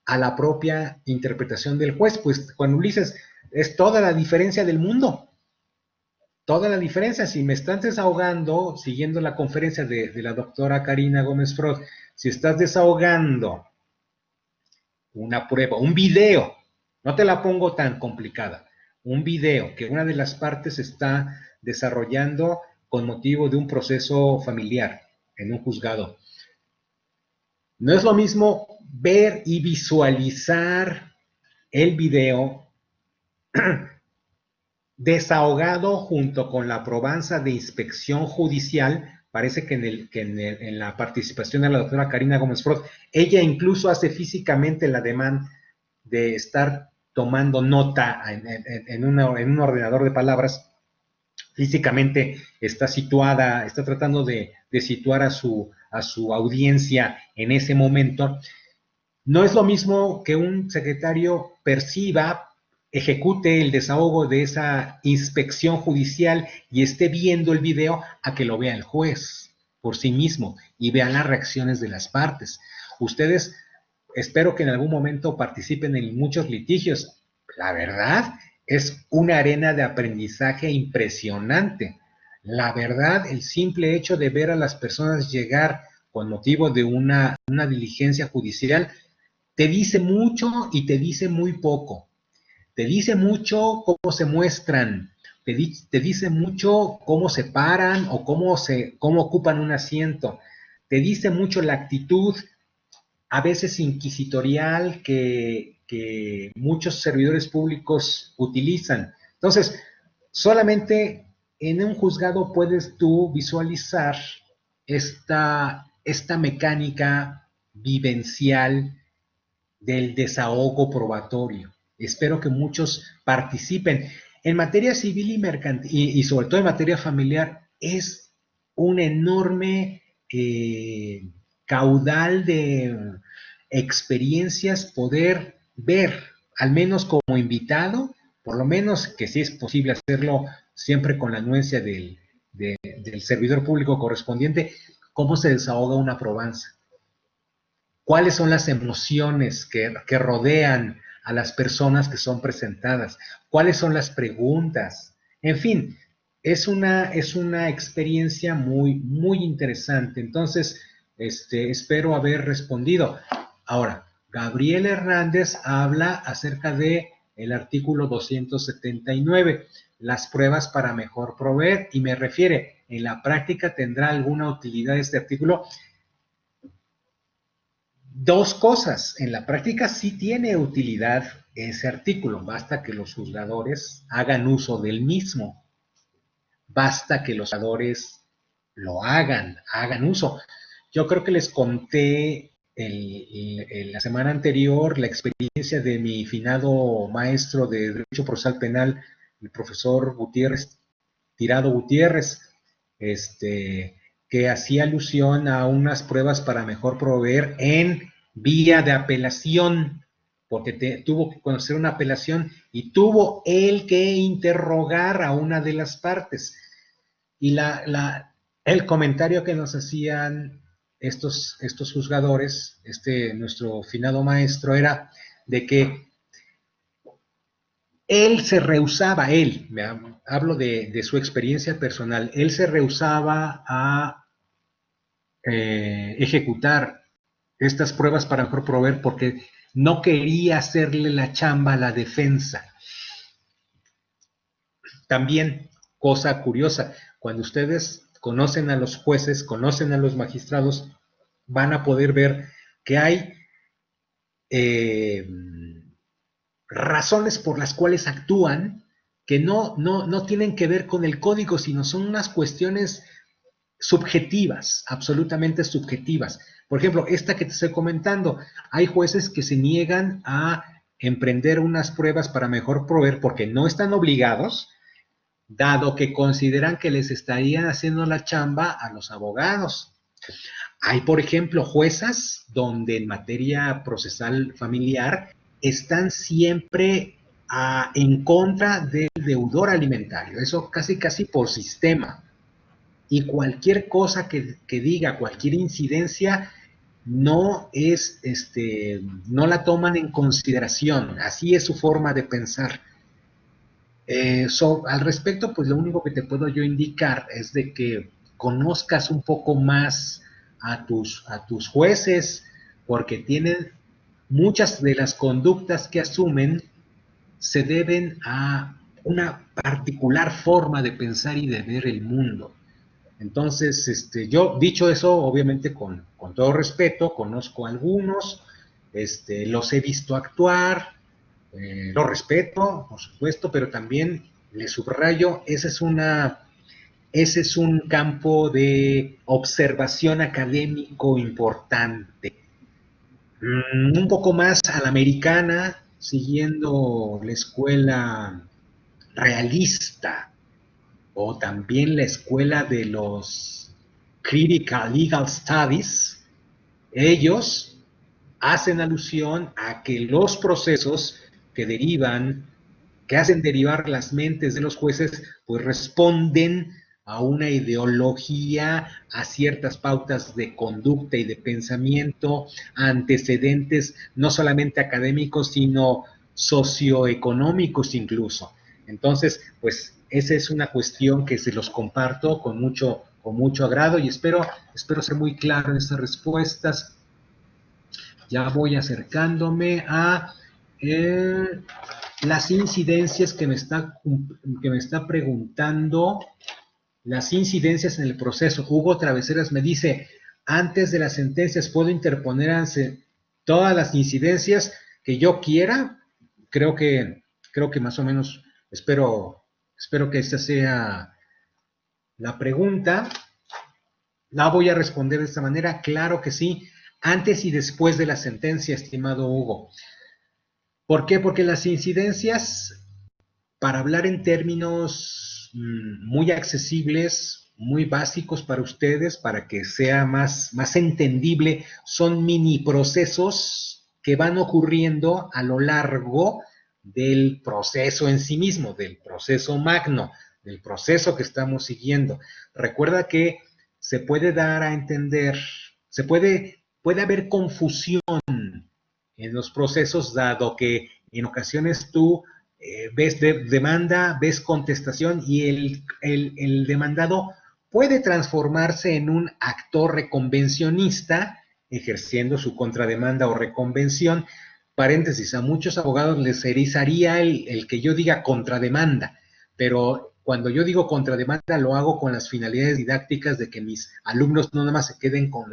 a la propia interpretación del juez? Pues, Juan Ulises, es toda la diferencia del mundo. Toda la diferencia. Si me estás desahogando, siguiendo la conferencia de la doctora Karina Gómez Freud, si estás desahogando una prueba, un video, no te la pongo tan complicada, un video que una de las partes está desarrollando con motivo de un proceso familiar en un juzgado. No es lo mismo ver y visualizar el video desahogado junto con la probanza de inspección judicial. Parece que en la participación de la doctora Karina Gómez Freud, ella incluso hace físicamente el ademán de estar tomando nota en un ordenador de palabras. Físicamente está situada, está tratando de situar a su audiencia en ese momento. No es lo mismo que un secretario perciba, ejecute el desahogo de esa inspección judicial y esté viendo el video, a que lo vea el juez por sí mismo y vea las reacciones de las partes. Ustedes, espero que en algún momento participen en muchos litigios. La verdad, es una arena de aprendizaje impresionante. La verdad, el simple hecho de ver a las personas llegar con motivo de una diligencia judicial te dice mucho y te dice muy poco. Te dice mucho cómo se muestran, te dice mucho cómo se paran o cómo ocupan un asiento. Te dice mucho la actitud, a veces inquisitorial, que muchos servidores públicos utilizan. Entonces, solamente en un juzgado puedes tú visualizar esta mecánica vivencial del desahogo probatorio. Espero que muchos participen. En materia civil y mercantil, y sobre todo en materia familiar, es un enorme caudal de experiencias poder ver, al menos como invitado, por lo menos que sí es posible hacerlo siempre con la anuencia del servidor público correspondiente, cómo se desahoga una probanza. ¿Cuáles son las emociones que rodean a las personas que son presentadas? ¿Cuáles son las preguntas? En fin, es una experiencia muy, muy interesante. Entonces, espero haber respondido. Ahora, Gabriel Hernández habla acerca de el artículo 279, las pruebas para mejor proveer, y me refiere, ¿en la práctica tendrá alguna utilidad este artículo? Dos cosas, en la práctica sí tiene utilidad ese artículo, basta que los juzgadores hagan uso del mismo, basta que los juzgadores lo hagan uso. Yo creo que les conté la semana anterior la experiencia de mi finado maestro de Derecho Procesal Penal, el profesor Gutiérrez, Tirado Gutiérrez, que hacía alusión a unas pruebas para mejor proveer en vía de apelación, porque tuvo que conocer una apelación y tuvo él que interrogar a una de las partes. Y el comentario que nos hacían estos juzgadores, nuestro finado maestro, era de que él se rehusaba, hablo de su experiencia personal, él se rehusaba a ejecutar estas pruebas para mejor proveer porque no quería hacerle la chamba a la defensa. También, cosa curiosa, cuando ustedes conocen a los jueces, conocen a los magistrados, van a poder ver que hay razones por las cuales actúan que no tienen que ver con el código, sino son unas cuestiones subjetivas, absolutamente subjetivas. Por ejemplo, esta que te estoy comentando, hay jueces que se niegan a emprender unas pruebas para mejor proveer porque no están obligados, dado que consideran que les estarían haciendo la chamba a los abogados. Hay, por ejemplo, juezas donde en materia procesal familiar están siempre en contra del deudor alimentario, eso casi por sistema. Y cualquier cosa que diga, cualquier incidencia, no la toman en consideración. Así es su forma de pensar. Al respecto, pues lo único que te puedo yo indicar es de que conozcas un poco más a tus jueces, porque tienen muchas de las conductas que asumen se deben a una particular forma de pensar y de ver el mundo. Entonces, yo, dicho eso, obviamente con todo respeto, conozco a algunos, los he visto actuar, lo respeto, por supuesto, pero también le subrayo, ese es un campo de observación académico importante. Un poco más a la americana, siguiendo la escuela realista, o también la escuela de los Critical Legal Studies, ellos hacen alusión a que los procesos que hacen derivar las mentes de los jueces, pues responden a una ideología, a ciertas pautas de conducta y de pensamiento, antecedentes no solamente académicos, sino socioeconómicos incluso. Entonces, pues esa es una cuestión que se los comparto con mucho agrado y espero ser muy claro en estas respuestas. Ya voy acercándome a las incidencias que me está preguntando, las incidencias en el proceso. Hugo Traveseras me dice, antes de las sentencias, ¿puedo interponer ante todas las incidencias que yo quiera? Creo que más o menos, espero que esta sea la pregunta. La voy a responder de esta manera. Claro que sí, antes y después de la sentencia, estimado Hugo. ¿Por qué? Porque las incidencias, para hablar en términos muy accesibles, muy básicos para ustedes, para que sea más entendible, son mini procesos que van ocurriendo a lo largo del proceso en sí mismo, del proceso magno, del proceso que estamos siguiendo. Recuerda que se puede dar a entender, puede haber confusión en los procesos, dado que en ocasiones tú ves demanda, ves contestación y el demandado puede transformarse en un actor reconvencionista ejerciendo su contrademanda o reconvención. Paréntesis, a muchos abogados les erizaría el que yo diga contrademanda, pero cuando yo digo contrademanda lo hago con las finalidades didácticas de que mis alumnos no nada más se queden con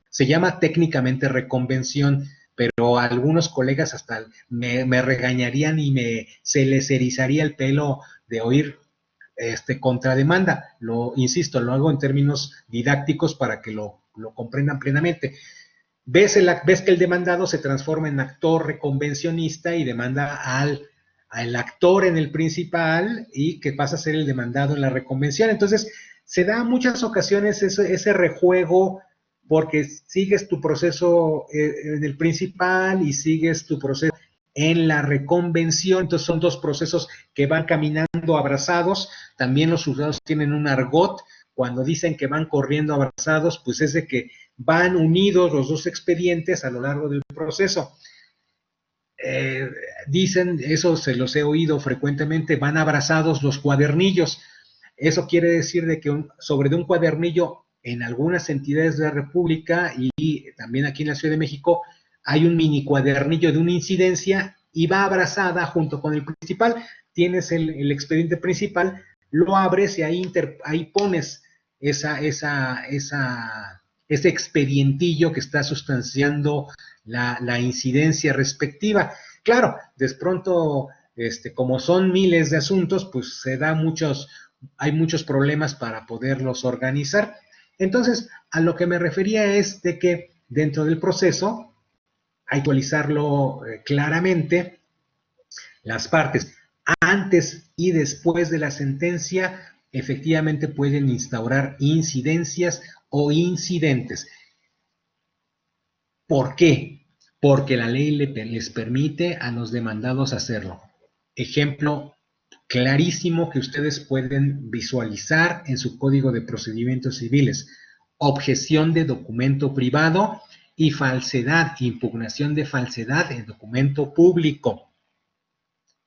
se llama técnicamente reconvención, pero algunos colegas hasta me regañarían y se les erizaría el pelo de oír contrademanda. Insisto, lo hago en términos didácticos para que lo comprendan plenamente. Ves que el demandado se transforma en actor reconvencionista y demanda al actor en el principal y que pasa a ser el demandado en la reconvención. Entonces, se da en muchas ocasiones ese rejuego porque sigues tu proceso en el principal y sigues tu proceso en la reconvención. Entonces, son dos procesos que van caminando abrazados. También los juzgados tienen un argot. Cuando dicen que van corriendo abrazados, pues es de que van unidos los dos expedientes a lo largo del proceso. Dicen, eso se los he oído frecuentemente, van abrazados los cuadernillos. Eso quiere decir de que sobre un cuadernillo en algunas entidades de la República y también aquí en la Ciudad de México hay un mini cuadernillo de una incidencia y va abrazada junto con el principal. Tienes el expediente principal, lo abres y ahí pones ese expedientillo que está sustanciando la incidencia respectiva. Claro, de pronto, como son miles de asuntos, pues hay muchos problemas para poderlos organizar. Entonces, a lo que me refería es de que dentro del proceso, actualizarlo claramente, las partes antes y después de la sentencia efectivamente pueden instaurar incidencias o incidentes. ¿Por qué? Porque la ley les permite a los demandados hacerlo. Ejemplo clarísimo que ustedes pueden visualizar en su Código de Procedimientos Civiles: objeción de documento privado y falsedad, impugnación de falsedad en documento público.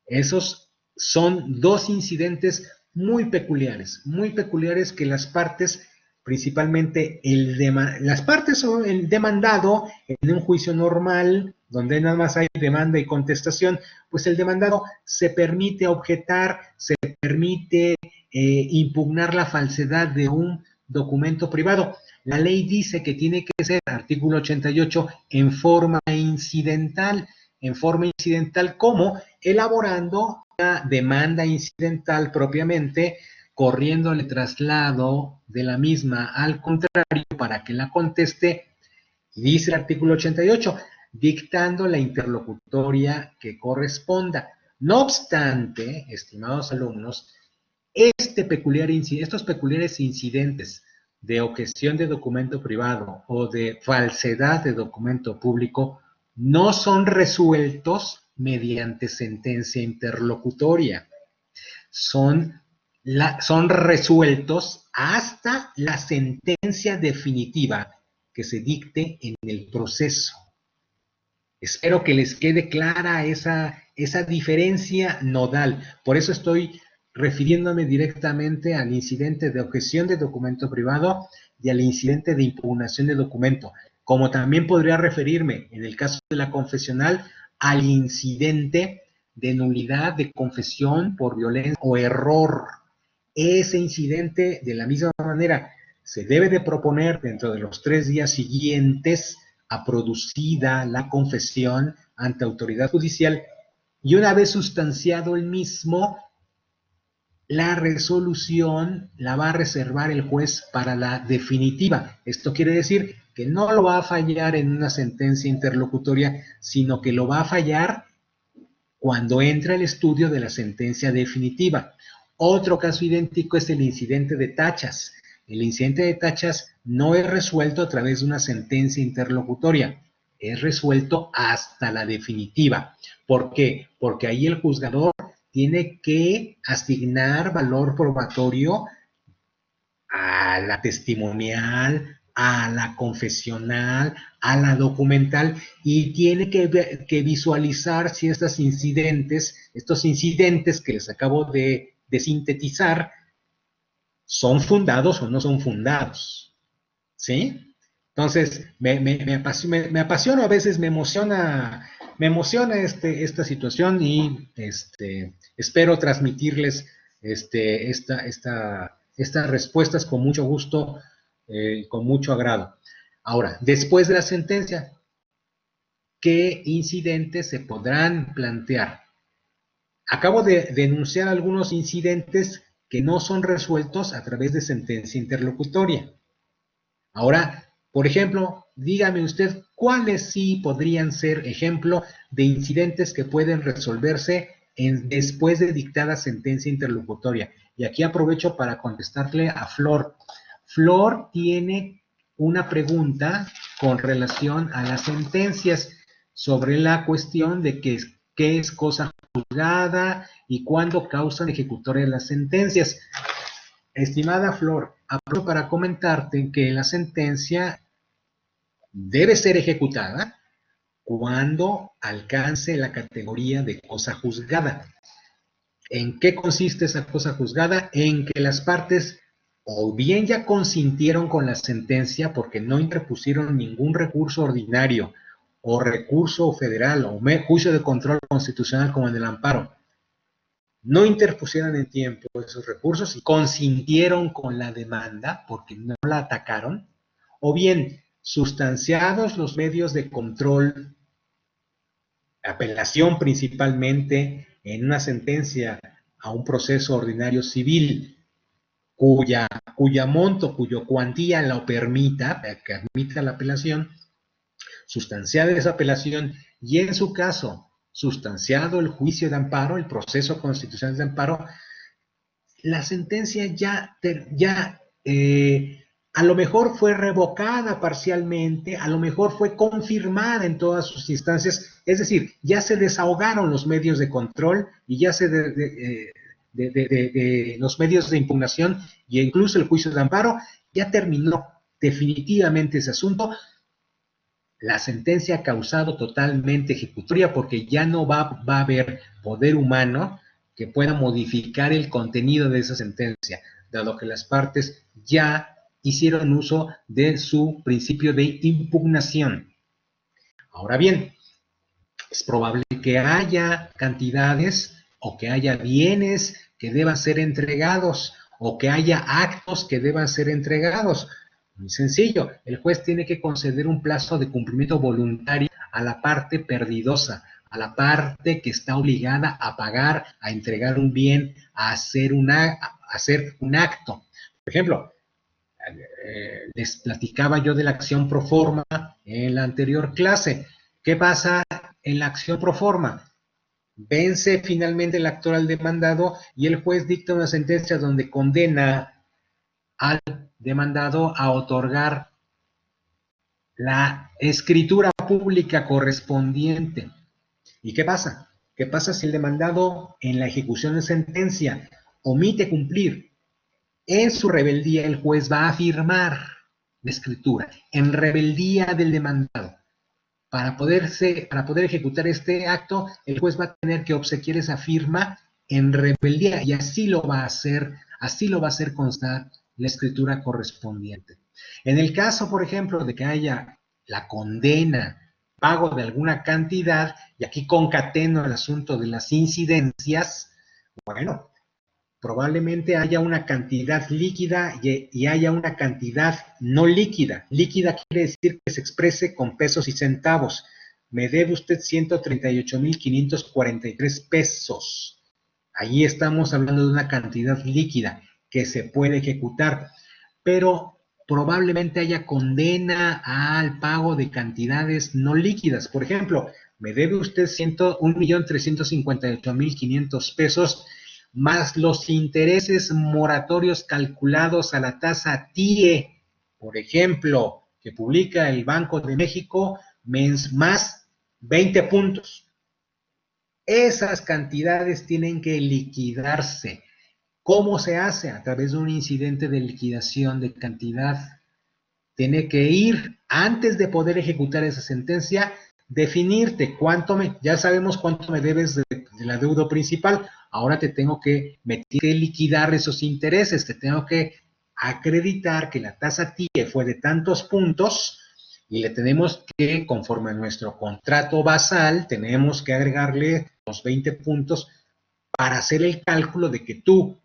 Esos son dos incidentes muy peculiares que las partes, principalmente las partes o el demandado en un juicio normal, donde nada más hay demanda y contestación, pues el demandado se permite objetar, se permite impugnar la falsedad de un documento privado. La ley dice que tiene que ser, artículo 88, en forma incidental. En forma incidental, ¿cómo? Elaborando una demanda incidental propiamente, corriéndole traslado de la misma al contrario para que la conteste, dice el artículo 88, dictando la interlocutoria que corresponda. No obstante, estimados alumnos, estos peculiares incidentes de objeción de documento privado o de falsedad de documento público no son resueltos mediante sentencia interlocutoria. Son resueltos hasta la sentencia definitiva que se dicte en el proceso. Espero que les quede clara esa diferencia nodal. Por eso estoy refiriéndome directamente al incidente de objeción de documento privado y al incidente de impugnación de documento. Como también podría referirme, en el caso de la confesional, al incidente de nulidad de confesión por violencia o error. Ese incidente, de la misma manera, se debe de proponer dentro de los 3 días siguientes a producida la confesión ante autoridad judicial, y una vez sustanciado el mismo, la resolución la va a reservar el juez para la definitiva. Esto quiere decir que no lo va a fallar en una sentencia interlocutoria, sino que lo va a fallar cuando entra el estudio de la sentencia definitiva. Otro caso idéntico es el incidente de tachas. El incidente de tachas no es resuelto a través de una sentencia interlocutoria, es resuelto hasta la definitiva. ¿Por qué? Porque ahí el juzgador tiene que asignar valor probatorio a la testimonial, a la confesional, a la documental, y tiene que visualizar si estos incidentes que les acabo de sintetizar, son fundados o no son fundados, ¿sí? Entonces, me apasiona, a veces me emociona esta situación, y espero transmitirles estas respuestas con mucho gusto, con mucho agrado. Ahora, después de la sentencia, ¿qué incidentes se podrán plantear? Acabo de denunciar algunos incidentes que no son resueltos a través de sentencia interlocutoria. Ahora, por ejemplo, dígame usted cuáles sí podrían ser ejemplo de incidentes que pueden resolverse después de dictada sentencia interlocutoria. Y aquí aprovecho para contestarle a Flor. Flor tiene una pregunta con relación a las sentencias sobre la cuestión de qué es cosa juzgada y cuándo causan ejecutoria las sentencias. Estimada Flor, aprovecho para comentarte que la sentencia debe ser ejecutada cuando alcance la categoría de cosa juzgada. ¿En qué consiste esa cosa juzgada? En que las partes o bien ya consintieron con la sentencia porque no interpusieron ningún recurso ordinario o recurso federal o juicio de control constitucional como en el amparo, no interpusieron en tiempo esos recursos y consintieron con la demanda porque no la atacaron, o bien sustanciados los medios de control, apelación principalmente en una sentencia a un proceso ordinario civil, cuya monto, cuyo cuantía lo permita, que admita la apelación, sustanciada esa apelación, y en su caso sustanciado el juicio de amparo, el proceso constitucional de amparo, la sentencia a lo mejor fue revocada parcialmente, a lo mejor fue confirmada en todas sus instancias, es decir, ya se desahogaron los medios de control y ya los medios de impugnación e incluso el juicio de amparo, ya terminó definitivamente ese asunto. La sentencia ha causado totalmente ejecutoria porque ya no va a haber poder humano que pueda modificar el contenido de esa sentencia, dado que las partes ya hicieron uso de su principio de impugnación. Ahora bien, es probable que haya cantidades o que haya bienes que deban ser entregados o que haya actos que deban ser entregados. Muy sencillo, el juez tiene que conceder un plazo de cumplimiento voluntario a la parte perdidosa, a la parte que está obligada a pagar, a entregar un bien, a hacer un acto. Por ejemplo, les platicaba yo de la acción pro forma en la anterior clase. ¿Qué pasa en la acción pro forma? Vence finalmente el actor al demandado y el juez dicta una sentencia donde condena al demandado a otorgar la escritura pública correspondiente. ¿Y qué pasa? ¿Qué pasa si el demandado en la ejecución de sentencia omite cumplir? En su rebeldía el juez va a firmar la escritura en rebeldía del demandado. Para poder ejecutar este acto, el juez va a tener que obsequiar esa firma en rebeldía y así lo va a hacer constar la escritura correspondiente. En el caso, por ejemplo, de que haya la condena pago de alguna cantidad, y aquí concateno el asunto de las incidencias, bueno, probablemente haya una cantidad líquida y haya una cantidad no líquida. Líquida quiere decir que se exprese con pesos y centavos. Me debe usted 138,543 pesos. Ahí estamos hablando de una cantidad líquida que se puede ejecutar, pero probablemente haya condena al pago de cantidades no líquidas. Por ejemplo, me debe usted 1,358,500 pesos más los intereses moratorios calculados a la tasa TIE, por ejemplo, que publica el Banco de México, más 20 puntos. Esas cantidades tienen que liquidarse. ¿Cómo se hace? A través de un incidente de liquidación de cantidad. Tiene que ir, antes de poder ejecutar esa sentencia, definirte ya sabemos cuánto me debes de la deuda principal, ahora te tengo que liquidar esos intereses, te tengo que acreditar que la tasa TIE fue de tantos puntos y le tenemos que, conforme a nuestro contrato basal, tenemos que agregarle los 20 puntos para hacer el cálculo de que tú,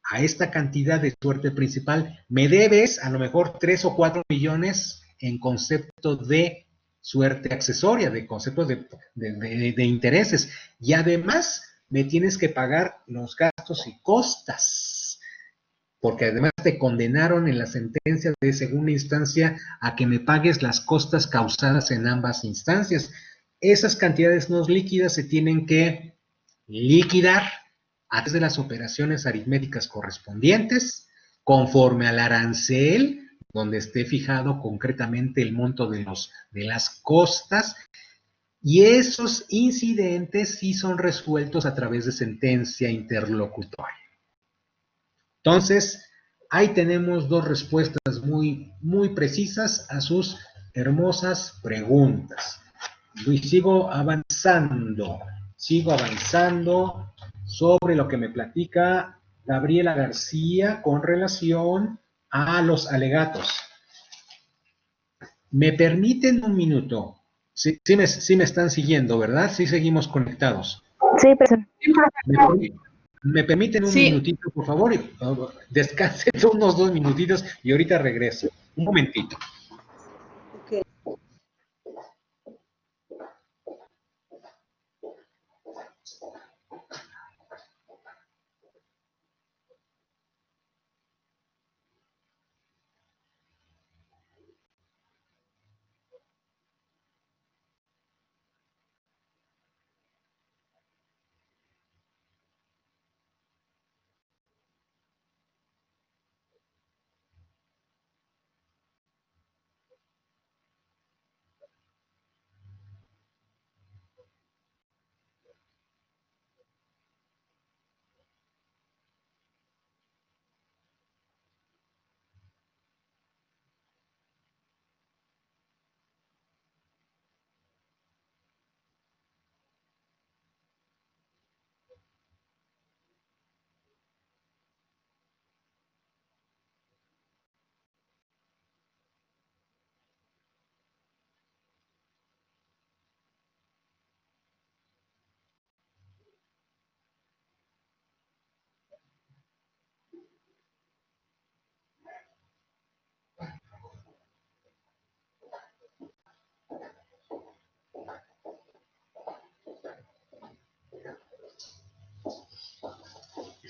a esta cantidad de suerte principal, me debes a lo mejor 3 o 4 millones en concepto de suerte accesoria, de concepto de intereses. Y además me tienes que pagar los gastos y costas, porque además te condenaron en la sentencia de segunda instancia a que me pagues las costas causadas en ambas instancias. Esas cantidades no líquidas se tienen que liquidar a través de las operaciones aritméticas correspondientes, conforme al arancel, donde esté fijado concretamente el monto de las costas, y esos incidentes sí son resueltos a través de sentencia interlocutoria. Entonces, ahí tenemos dos respuestas muy, muy precisas a sus hermosas preguntas. Y sigo avanzando sobre lo que me platica Gabriela García con relación a los alegatos. ¿Me permiten un minuto? Sí me están siguiendo, ¿verdad? Sí seguimos conectados. Sí, profesor. ¿Me permiten un minutito, por favor? Descansen unos 2 minutitos y ahorita regreso. Un momentito. Okay.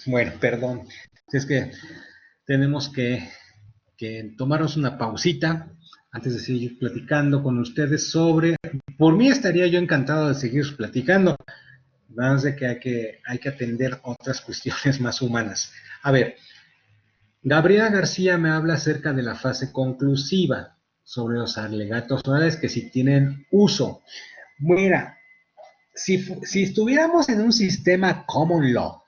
Bueno, perdón. Es que tenemos que tomarnos una pausita antes de seguir platicando con ustedes sobre... Por mí estaría yo encantado de seguir platicando, más de que hay que atender otras cuestiones más humanas. A ver, Gabriela García me habla acerca de la fase conclusiva sobre los alegatos orales que si tienen uso. Mira, si estuviéramos en un sistema common law,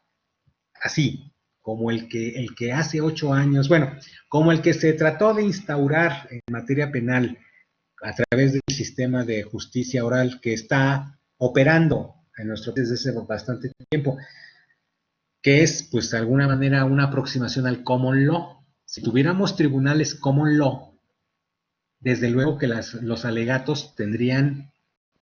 así, como el que hace 8 años, bueno, como el que se trató de instaurar en materia penal a través del sistema de justicia oral que está operando en nuestro país desde hace bastante tiempo, que es, pues, de alguna manera una aproximación al common law. Si tuviéramos tribunales common law, desde luego que los alegatos tendrían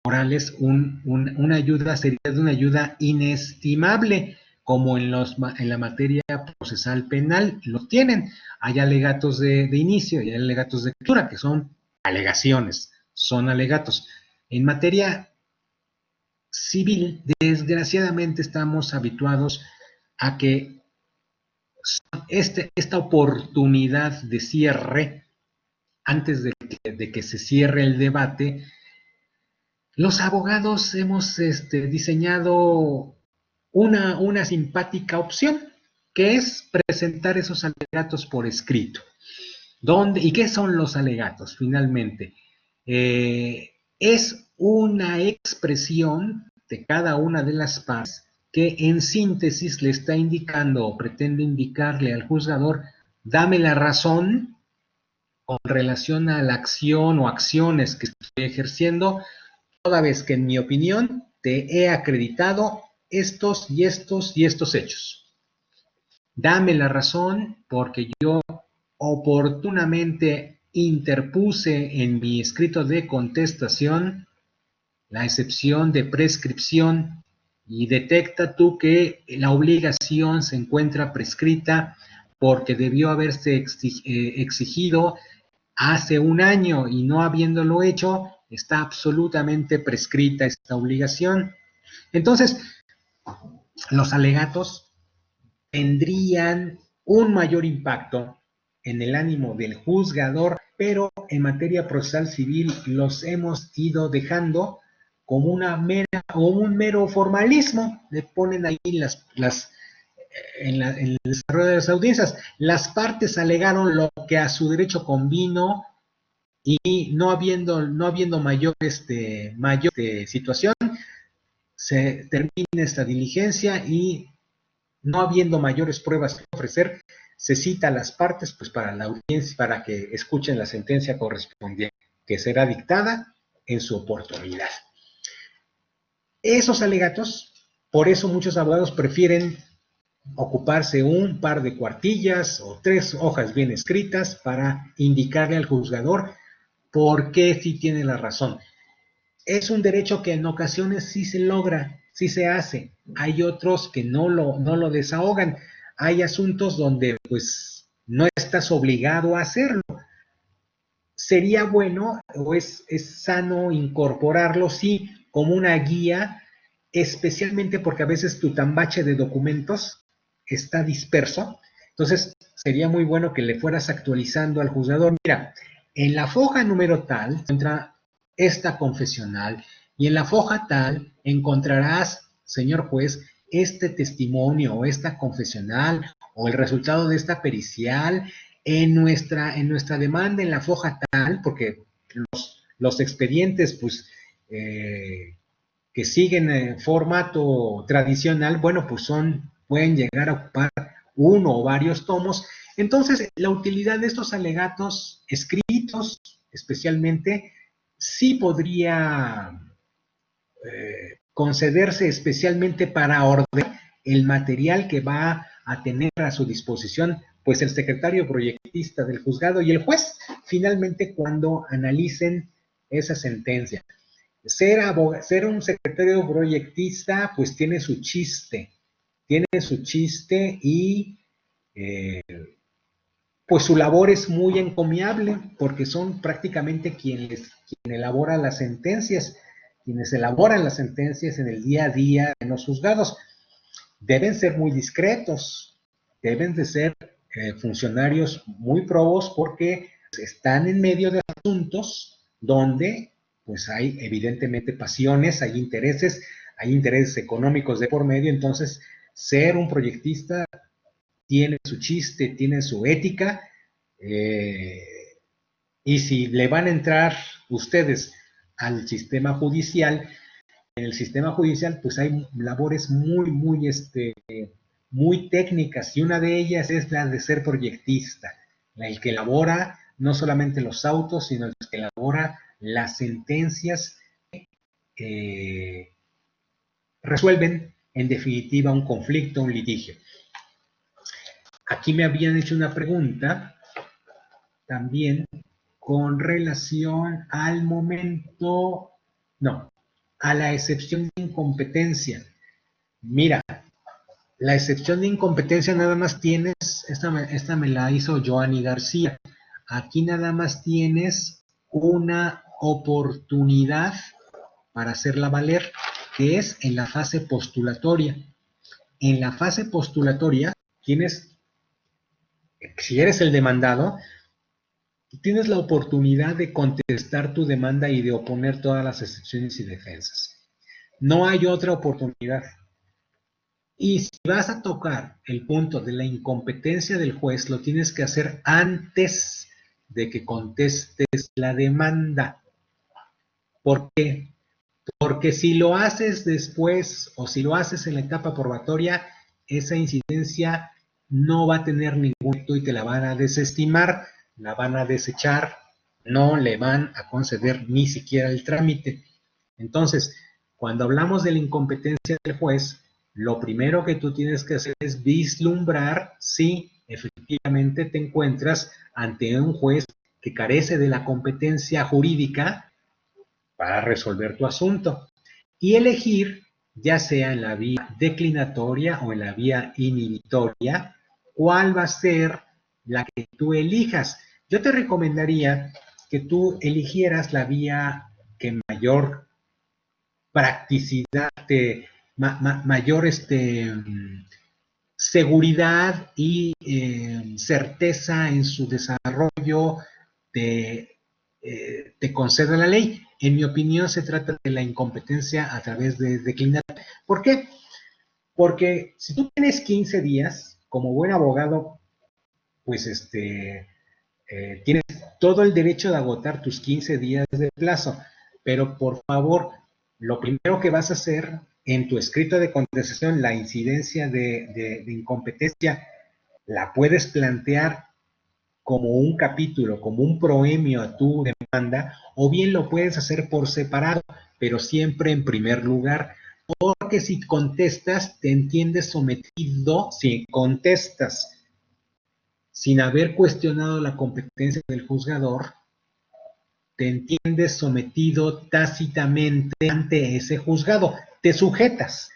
laborales una ayuda, sería de una ayuda inestimable, como en la materia procesal penal lo tienen. Hay alegatos de inicio y hay alegatos de lectura, que son alegaciones, son alegatos. En materia civil, desgraciadamente estamos habituados a que esta oportunidad de cierre, antes de que se cierre el debate, los abogados hemos diseñado una simpática opción, que es presentar esos alegatos por escrito. ¿Y qué son los alegatos finalmente? Es una expresión de cada una de las partes que en síntesis le está indicando o pretende indicarle al juzgador: dame la razón con relación a la acción o acciones que estoy ejerciendo, toda vez que en mi opinión te he acreditado estos y estos y estos hechos. Dame la razón porque yo oportunamente interpuse en mi escrito de contestación la excepción de prescripción y detecta tú que la obligación se encuentra prescrita porque debió haberse exigido hace un año y no habiéndolo hecho, está absolutamente prescrita esta obligación. Entonces, los alegatos tendrían un mayor impacto en el ánimo del juzgador, pero en materia procesal civil los hemos ido dejando como un mero formalismo. Le ponen ahí en el desarrollo de las audiencias. Las partes alegaron lo que a su derecho convino y no habiendo mayor situación, se termina esta diligencia y no habiendo mayores pruebas que ofrecer, se cita a las partes pues para la audiencia, para que escuchen la sentencia correspondiente, que será dictada en su oportunidad. Esos alegatos, por eso muchos abogados prefieren ocuparse un par de cuartillas o 3 hojas bien escritas para indicarle al juzgador por qué sí tiene la razón. Es un derecho que en ocasiones sí se logra, sí se hace. Hay otros que no lo desahogan. Hay asuntos donde pues no estás obligado a hacerlo. Sería bueno o es sano incorporarlo, sí, como una guía, especialmente porque a veces tu tambache de documentos está disperso. Entonces, sería muy bueno que le fueras actualizando al juzgador. Mira, en la foja número tal entra esta confesional y en la foja tal encontrarás, señor juez, este testimonio o esta confesional o el resultado de esta pericial en nuestra demanda en la foja tal, porque los expedientes pues que siguen en formato tradicional, bueno, pues pueden llegar a ocupar uno o varios tomos. Entonces, la utilidad de estos alegatos escritos, especialmente, sí podría concederse especialmente para ordenar el material que va a tener a su disposición pues el secretario proyectista del juzgado y el juez, finalmente cuando analicen esa sentencia. Ser un secretario proyectista pues tiene su chiste y pues su labor es muy encomiable porque son prácticamente quienes elaboran las sentencias, quienes elaboran las sentencias en el día a día en los juzgados. Deben ser muy discretos, deben de ser funcionarios muy probos porque están en medio de asuntos donde pues hay evidentemente pasiones, hay intereses económicos de por medio. Entonces ser un proyectista tiene su chiste, tiene su ética, y si le van a entrar ustedes al sistema judicial, en el sistema judicial pues hay labores muy técnicas, y una de ellas es la de ser proyectista, el que elabora no solamente los autos, sino el que elabora las sentencias que resuelven en definitiva un conflicto, un litigio. Aquí me habían hecho una pregunta también con relación al momento, no, a la excepción de incompetencia. Mira, la excepción de incompetencia nada más tienes, esta me la hizo Joanny García, aquí nada más tienes una oportunidad para hacerla valer, que es en la fase postulatoria. En la fase postulatoria tienes, si eres el demandado, tienes la oportunidad de contestar tu demanda y de oponer todas las excepciones y defensas. No hay otra oportunidad. Y si vas a tocar el punto de la incompetencia del juez, lo tienes que hacer antes de que contestes la demanda. ¿Por qué? Porque si lo haces después o si lo haces en la etapa probatoria, esa incidencia no va a tener ningún efecto y te la van a desestimar, la van a desechar, no le van a conceder ni siquiera el trámite. Entonces, cuando hablamos de la incompetencia del juez, lo primero que tú tienes que hacer es vislumbrar si efectivamente te encuentras ante un juez que carece de la competencia jurídica para resolver tu asunto y elegir, ya sea en la vía declinatoria o en la vía inhibitoria, cuál va a ser la que tú elijas. Yo te recomendaría que tú eligieras la vía que mayor practicidad, mayor seguridad y certeza en su desarrollo te concede la ley. En mi opinión, se trata de la incompetencia a través de declinatoria. ¿Por qué? Porque si tú tienes 15 días, como buen abogado, pues tienes todo el derecho de agotar tus 15 días de plazo, pero por favor, lo primero que vas a hacer en tu escrito de contestación, la incidencia de incompetencia, la puedes plantear como un capítulo, como un proemio a tu demanda, o bien lo puedes hacer por separado, pero siempre en primer lugar, porque si contestas, te entiendes sometido, si contestas sin haber cuestionado la competencia del juzgador, te entiendes sometido tácitamente ante ese juzgado. Te sujetas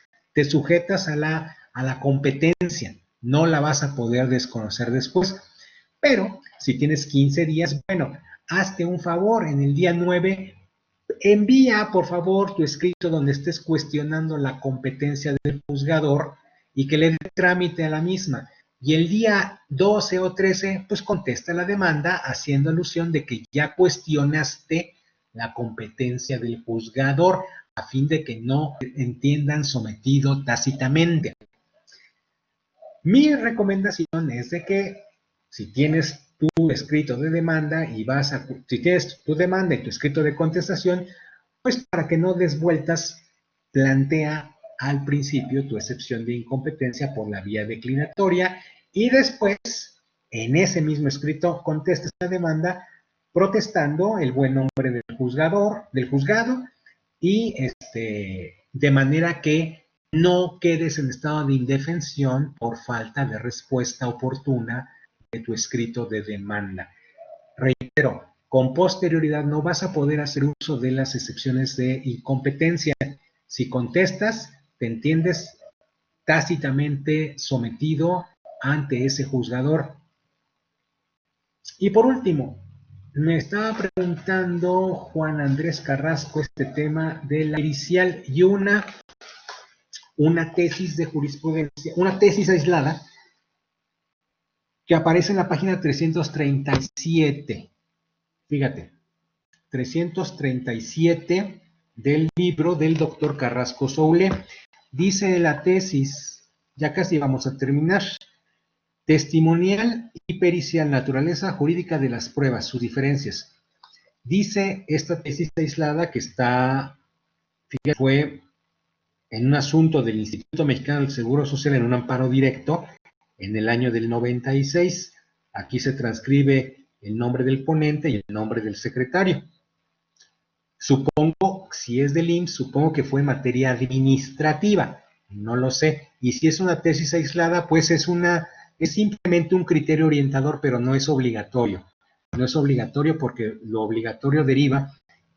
a la competencia, no la vas a poder desconocer después. Pero si tienes 15 días, bueno, hazte un favor, en el día 9, envía por favor tu escrito donde estés cuestionando la competencia del juzgador y que le dé trámite a la misma. Y el día 12 o 13, pues contesta la demanda haciendo alusión de que ya cuestionaste la competencia del juzgador a fin de que no entiendan sometido tácitamente. Mi recomendación es de que si tienes tu escrito de demanda y si tienes tu demanda y tu escrito de contestación, pues para que no des vueltas, plantea al principio tu excepción de incompetencia por la vía declinatoria y después, en ese mismo escrito, contestes la demanda protestando el buen nombre del juzgado, y de manera que no quedes en estado de indefensión por falta de respuesta oportuna de tu escrito de demanda. Reitero, con posterioridad no vas a poder hacer uso de las excepciones de incompetencia. Si contestas, te entiendes tácitamente sometido ante ese juzgador. Y por último, me estaba preguntando Juan Andrés Carrasco este tema de la pericial y una tesis de jurisprudencia, una tesis aislada que aparece en la página 337. Fíjate, 337 del libro del doctor Carrasco Soule. Dice la tesis, ya casi vamos a terminar, testimonial y pericial, naturaleza jurídica de las pruebas, sus diferencias. Dice esta tesis aislada que fue en un asunto del Instituto Mexicano del Seguro Social en un amparo directo en el año del 96. Aquí se transcribe el nombre del ponente y el nombre del secretario. Supongo, si es del IMSS, supongo que fue materia administrativa, no lo sé. Y si es una tesis aislada, pues es simplemente un criterio orientador, pero no es obligatorio. No es obligatorio porque lo obligatorio deriva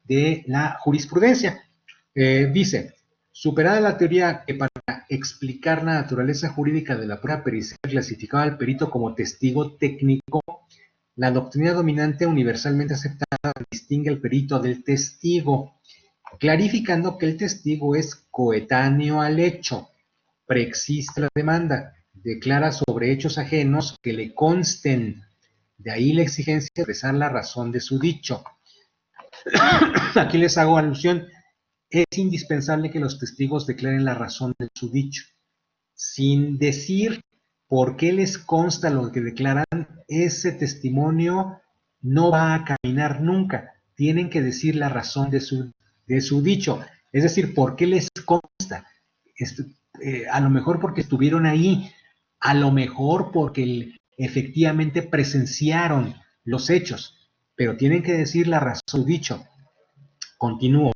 de la jurisprudencia. Dice, superada la teoría que para explicar la naturaleza jurídica de la prueba pericial clasificaba al perito como testigo técnico, la doctrina dominante universalmente aceptada distingue al perito del testigo, clarificando que el testigo es coetáneo al hecho, preexiste la demanda, declara sobre hechos ajenos que le consten, de ahí la exigencia de expresar la razón de su dicho. Aquí les hago alusión, es indispensable que los testigos declaren la razón de su dicho. Sin decir por qué les consta lo que declaran, ese testimonio no va a caminar nunca. Tienen que decir la razón de su dicho. Es decir, por qué les consta. A lo mejor porque estuvieron ahí, a lo mejor porque efectivamente presenciaron los hechos, pero tienen que decir la razón de su dicho. Continúo.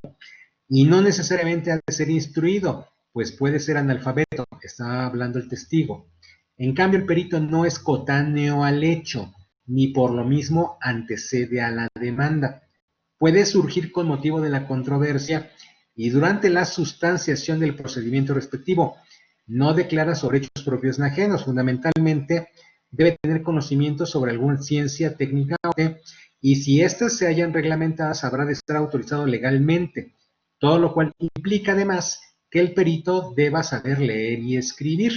Y no necesariamente ha de ser instruido, pues puede ser analfabeto, está hablando el testigo. En cambio, el perito no es coetáneo al hecho, ni por lo mismo antecede a la demanda. Puede surgir con motivo de la controversia y durante la sustanciación del procedimiento respectivo. No declara sobre hechos propios ni ajenos. Fundamentalmente, debe tener conocimiento sobre alguna ciencia técnica y si éstas se hallan reglamentadas, habrá de estar autorizado legalmente. Todo lo cual implica además que el perito deba saber leer y escribir.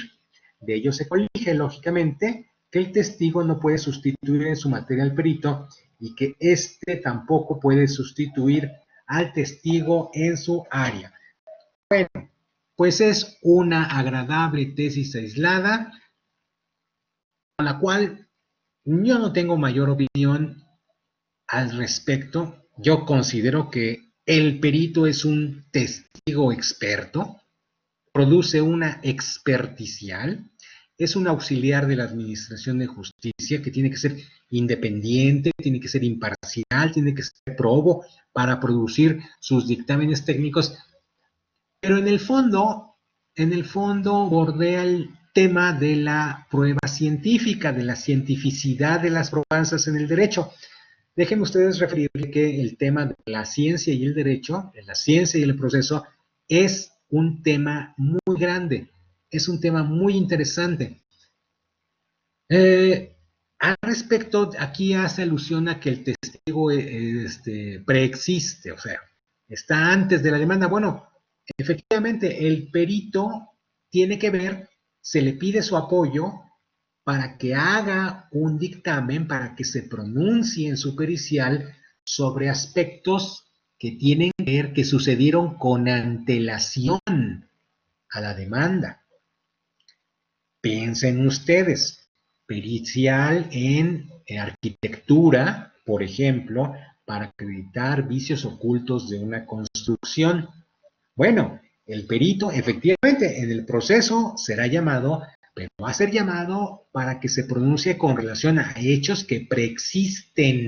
De ello se colige, lógicamente, que el testigo no puede sustituir en su materia al perito y que éste tampoco puede sustituir al testigo en su área. Bueno, pues es una agradable tesis aislada, con la cual yo no tengo mayor opinión al respecto. Yo considero que el perito es un testigo experto, produce una experticial, es un auxiliar de la Administración de Justicia que tiene que ser independiente, tiene que ser imparcial, tiene que ser probo para producir sus dictámenes técnicos, pero en el fondo bordea el tema de la prueba científica, de la cientificidad de las probanzas en el derecho. Déjenme ustedes referirle que el tema de la ciencia y el derecho, de la ciencia y el proceso, es un tema muy grande, es un tema muy interesante. Al respecto, aquí hace alusión a que el testigo preexiste, o sea, está antes de la demanda. Bueno, efectivamente, el perito tiene que ver, se le pide su apoyo para que haga un dictamen, para que se pronuncie en su pericial sobre aspectos que tienen que ver, que sucedieron con antelación a la demanda. Piensen ustedes, pericial en arquitectura, por ejemplo, para acreditar vicios ocultos de una construcción. Bueno, el perito efectivamente en el proceso será llamado, pero va a ser llamado para que se pronuncie con relación a hechos que preexisten,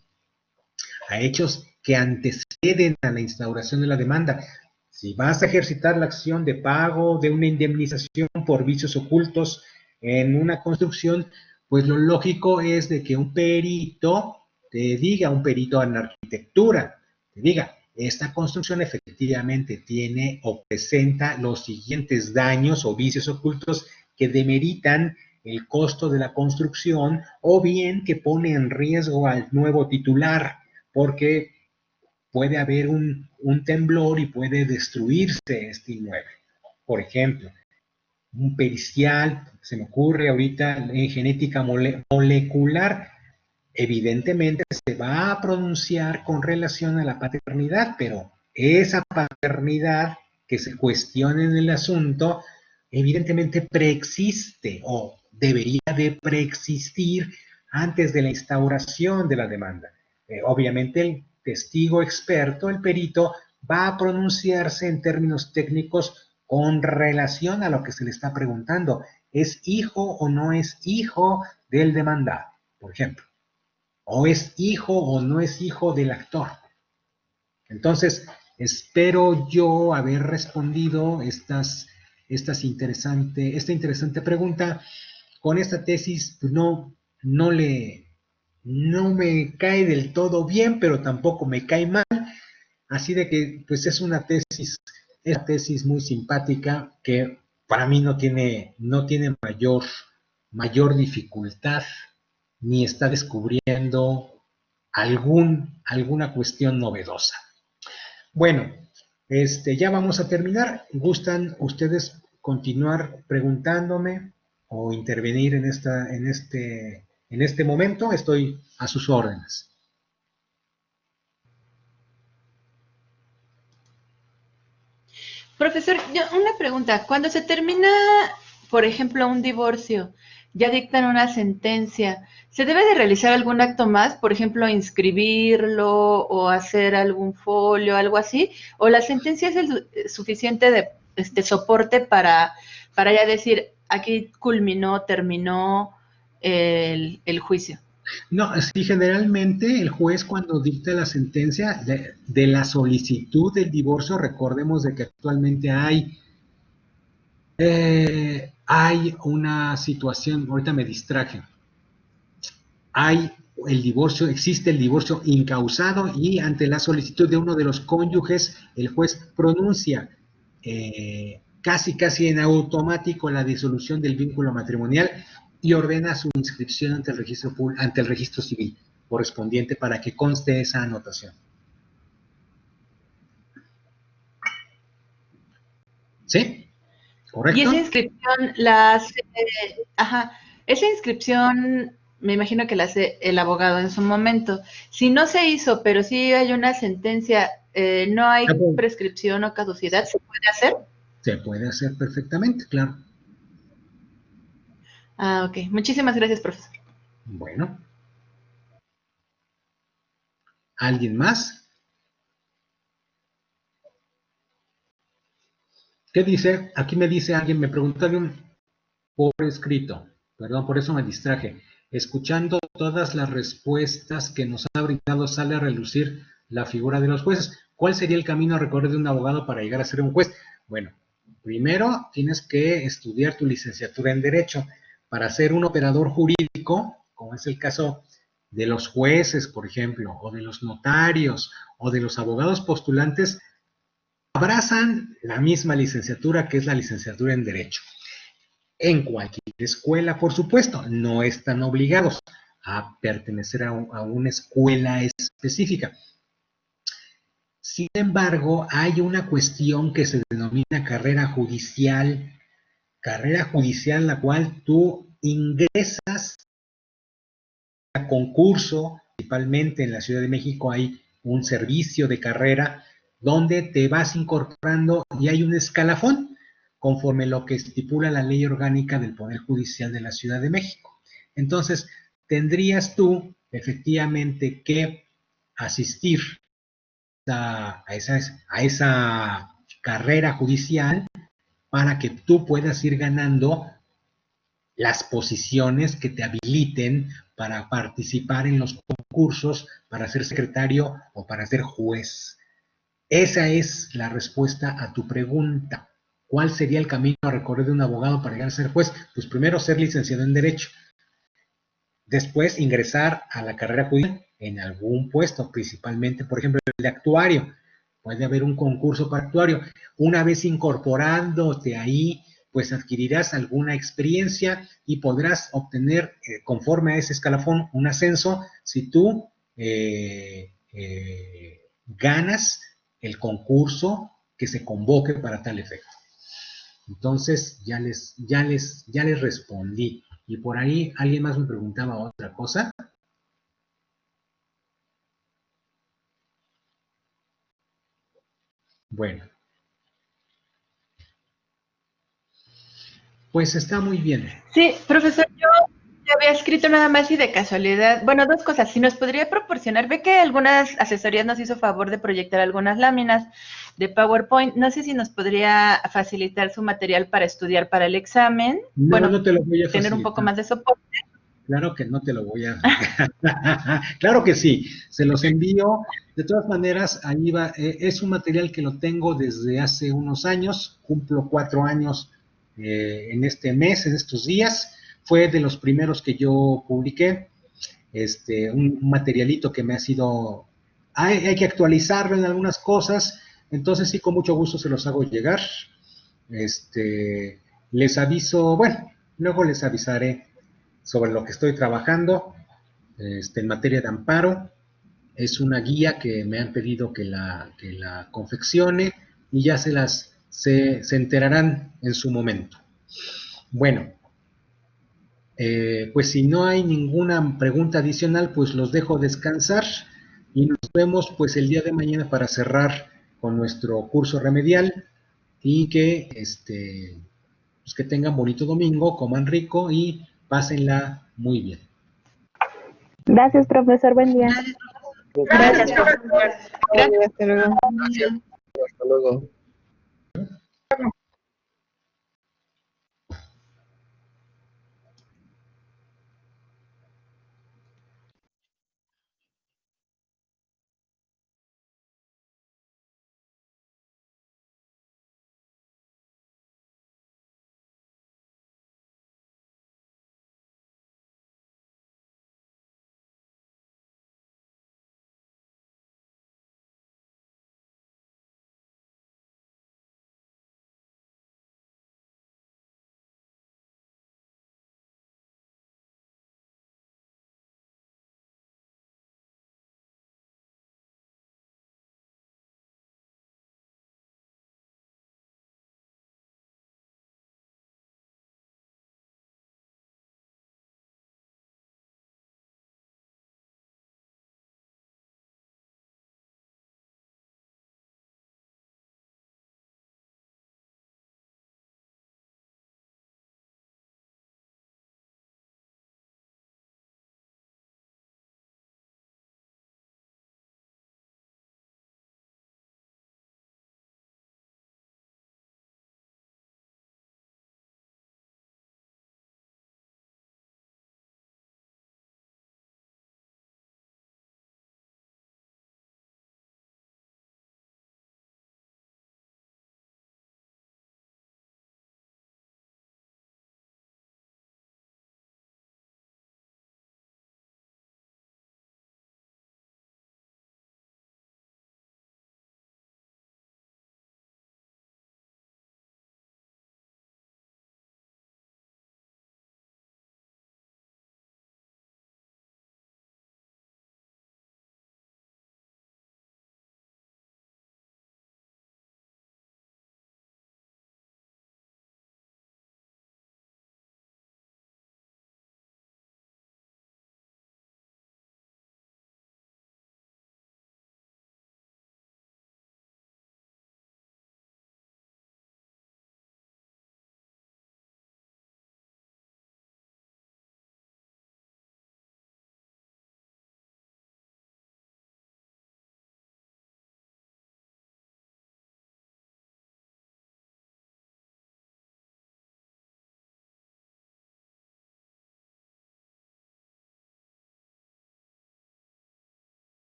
a hechos que anteceden a la instauración de la demanda. Si vas a ejercitar la acción de pago de una indemnización por vicios ocultos en una construcción, pues lo lógico es de que un perito te diga, un perito en arquitectura, te diga, esta construcción efectivamente tiene o presenta los siguientes daños o vicios ocultos que demeritan el costo de la construcción o bien que pone en riesgo al nuevo titular, porque puede haber un temblor y puede destruirse este inmueble. Por ejemplo, un pericial, se me ocurre ahorita en genética molecular, evidentemente se va a pronunciar con relación a la paternidad, pero esa paternidad que se cuestiona en el asunto, evidentemente preexiste o debería de preexistir antes de la instauración de la demanda. Obviamente el testigo experto, el perito, va a pronunciarse en términos técnicos con relación a lo que se le está preguntando. ¿Es hijo o no es hijo del demandado, por ejemplo? ¿O es hijo o no es hijo del actor? Entonces, espero yo haber respondido esta interesante pregunta. Con esta tesis, pues no me cae del todo bien, pero tampoco me cae mal. Así de que, pues es una tesis esta tesis muy simpática que para mí no tiene mayor dificultad, ni está descubriendo alguna cuestión novedosa. Bueno, ya vamos a terminar. ¿Gustan ustedes continuar preguntándome o intervenir en este momento? Estoy a sus órdenes. Profesor, una pregunta. Cuando se termina, por ejemplo, un divorcio, ya dictan una sentencia, ¿se debe de realizar algún acto más? Por ejemplo, inscribirlo o hacer algún folio, algo así. ¿O la sentencia es el suficiente de soporte para ya decir, aquí culminó, terminó el juicio? No, sí, generalmente el juez cuando dicta la sentencia de la solicitud del divorcio, recordemos de que actualmente hay una situación, ahorita me distraje, existe el divorcio incausado y ante la solicitud de uno de los cónyuges, el juez pronuncia casi en automático la disolución del vínculo matrimonial y ordena su inscripción ante el registro civil correspondiente para que conste esa anotación. ¿Sí? ¿Correcto? Y esa inscripción esa inscripción me imagino que la hace el abogado en su momento. Si no se hizo, pero sí hay una sentencia, ¿no hay prescripción o caducidad? ¿Se puede hacer? Se puede hacer perfectamente, claro. Ah, ok. Muchísimas gracias, profesor. Bueno. ¿Alguien más? ¿Qué dice? Aquí me dice alguien, me preguntó por escrito. Perdón, por eso me distraje. Escuchando todas las respuestas que nos ha brindado, sale a relucir la figura de los jueces. ¿Cuál sería el camino a recorrer de un abogado para llegar a ser un juez? Bueno, primero tienes que estudiar tu licenciatura en Derecho. Para ser un operador jurídico, como es el caso de los jueces, por ejemplo, o de los notarios, o de los abogados postulantes, abrazan la misma licenciatura que es la licenciatura en Derecho. En cualquier escuela, por supuesto, no están obligados a pertenecer a una escuela específica. Sin embargo, hay una cuestión que se denomina carrera judicial en la cual tú ingresas a concurso. Principalmente en la Ciudad de México hay un servicio de carrera donde te vas incorporando y hay un escalafón conforme lo que estipula la Ley Orgánica del Poder Judicial de la Ciudad de México. Entonces, tendrías tú efectivamente que asistir a esa carrera judicial para que tú puedas ir ganando las posiciones que te habiliten para participar en los concursos, para ser secretario o para ser juez. Esa es la respuesta a tu pregunta. ¿Cuál sería el camino a recorrer de un abogado para llegar a ser juez? Pues primero ser licenciado en Derecho. Después ingresar a la carrera judicial en algún puesto, principalmente, por ejemplo, el de actuario. Puede haber un concurso para actuario. Una vez incorporándote ahí, pues adquirirás alguna experiencia y podrás obtener, conforme a ese escalafón, un ascenso si tú ganas el concurso que se convoque para tal efecto. Entonces, ya les respondí. Y por ahí alguien más me preguntaba otra cosa. Bueno. Pues está muy bien. Sí, profesor, yo había escrito nada más y de casualidad, bueno, dos cosas, si nos podría proporcionar, ve que algunas asesorías nos hizo favor de proyectar algunas láminas de PowerPoint, no sé si nos podría facilitar su material para estudiar para el examen, no, bueno, no te lo voy a facilitar. Tener un poco más de soporte. Claro que no te lo voy a... Claro que sí, se los envío. De todas maneras, ahí va, es un material que lo tengo desde hace unos años, cumplo 4 años en este mes, en estos días, fue de los primeros que yo publiqué, un materialito que me ha sido, hay que actualizarlo en algunas cosas, Entonces sí, con mucho gusto se los hago llegar. Les aviso, bueno, luego les avisaré sobre lo que estoy trabajando en materia de amparo. Es una guía que me han pedido que la confeccione y ya se enterarán en su momento. Bueno, pues si no hay ninguna pregunta adicional, pues los dejo descansar y nos vemos pues el día de mañana para cerrar con nuestro curso remedial y pues que tengan bonito domingo, coman rico y pásenla muy bien. Gracias, profesor. Buen día. Gracias, profesor. Hasta luego. Hasta luego.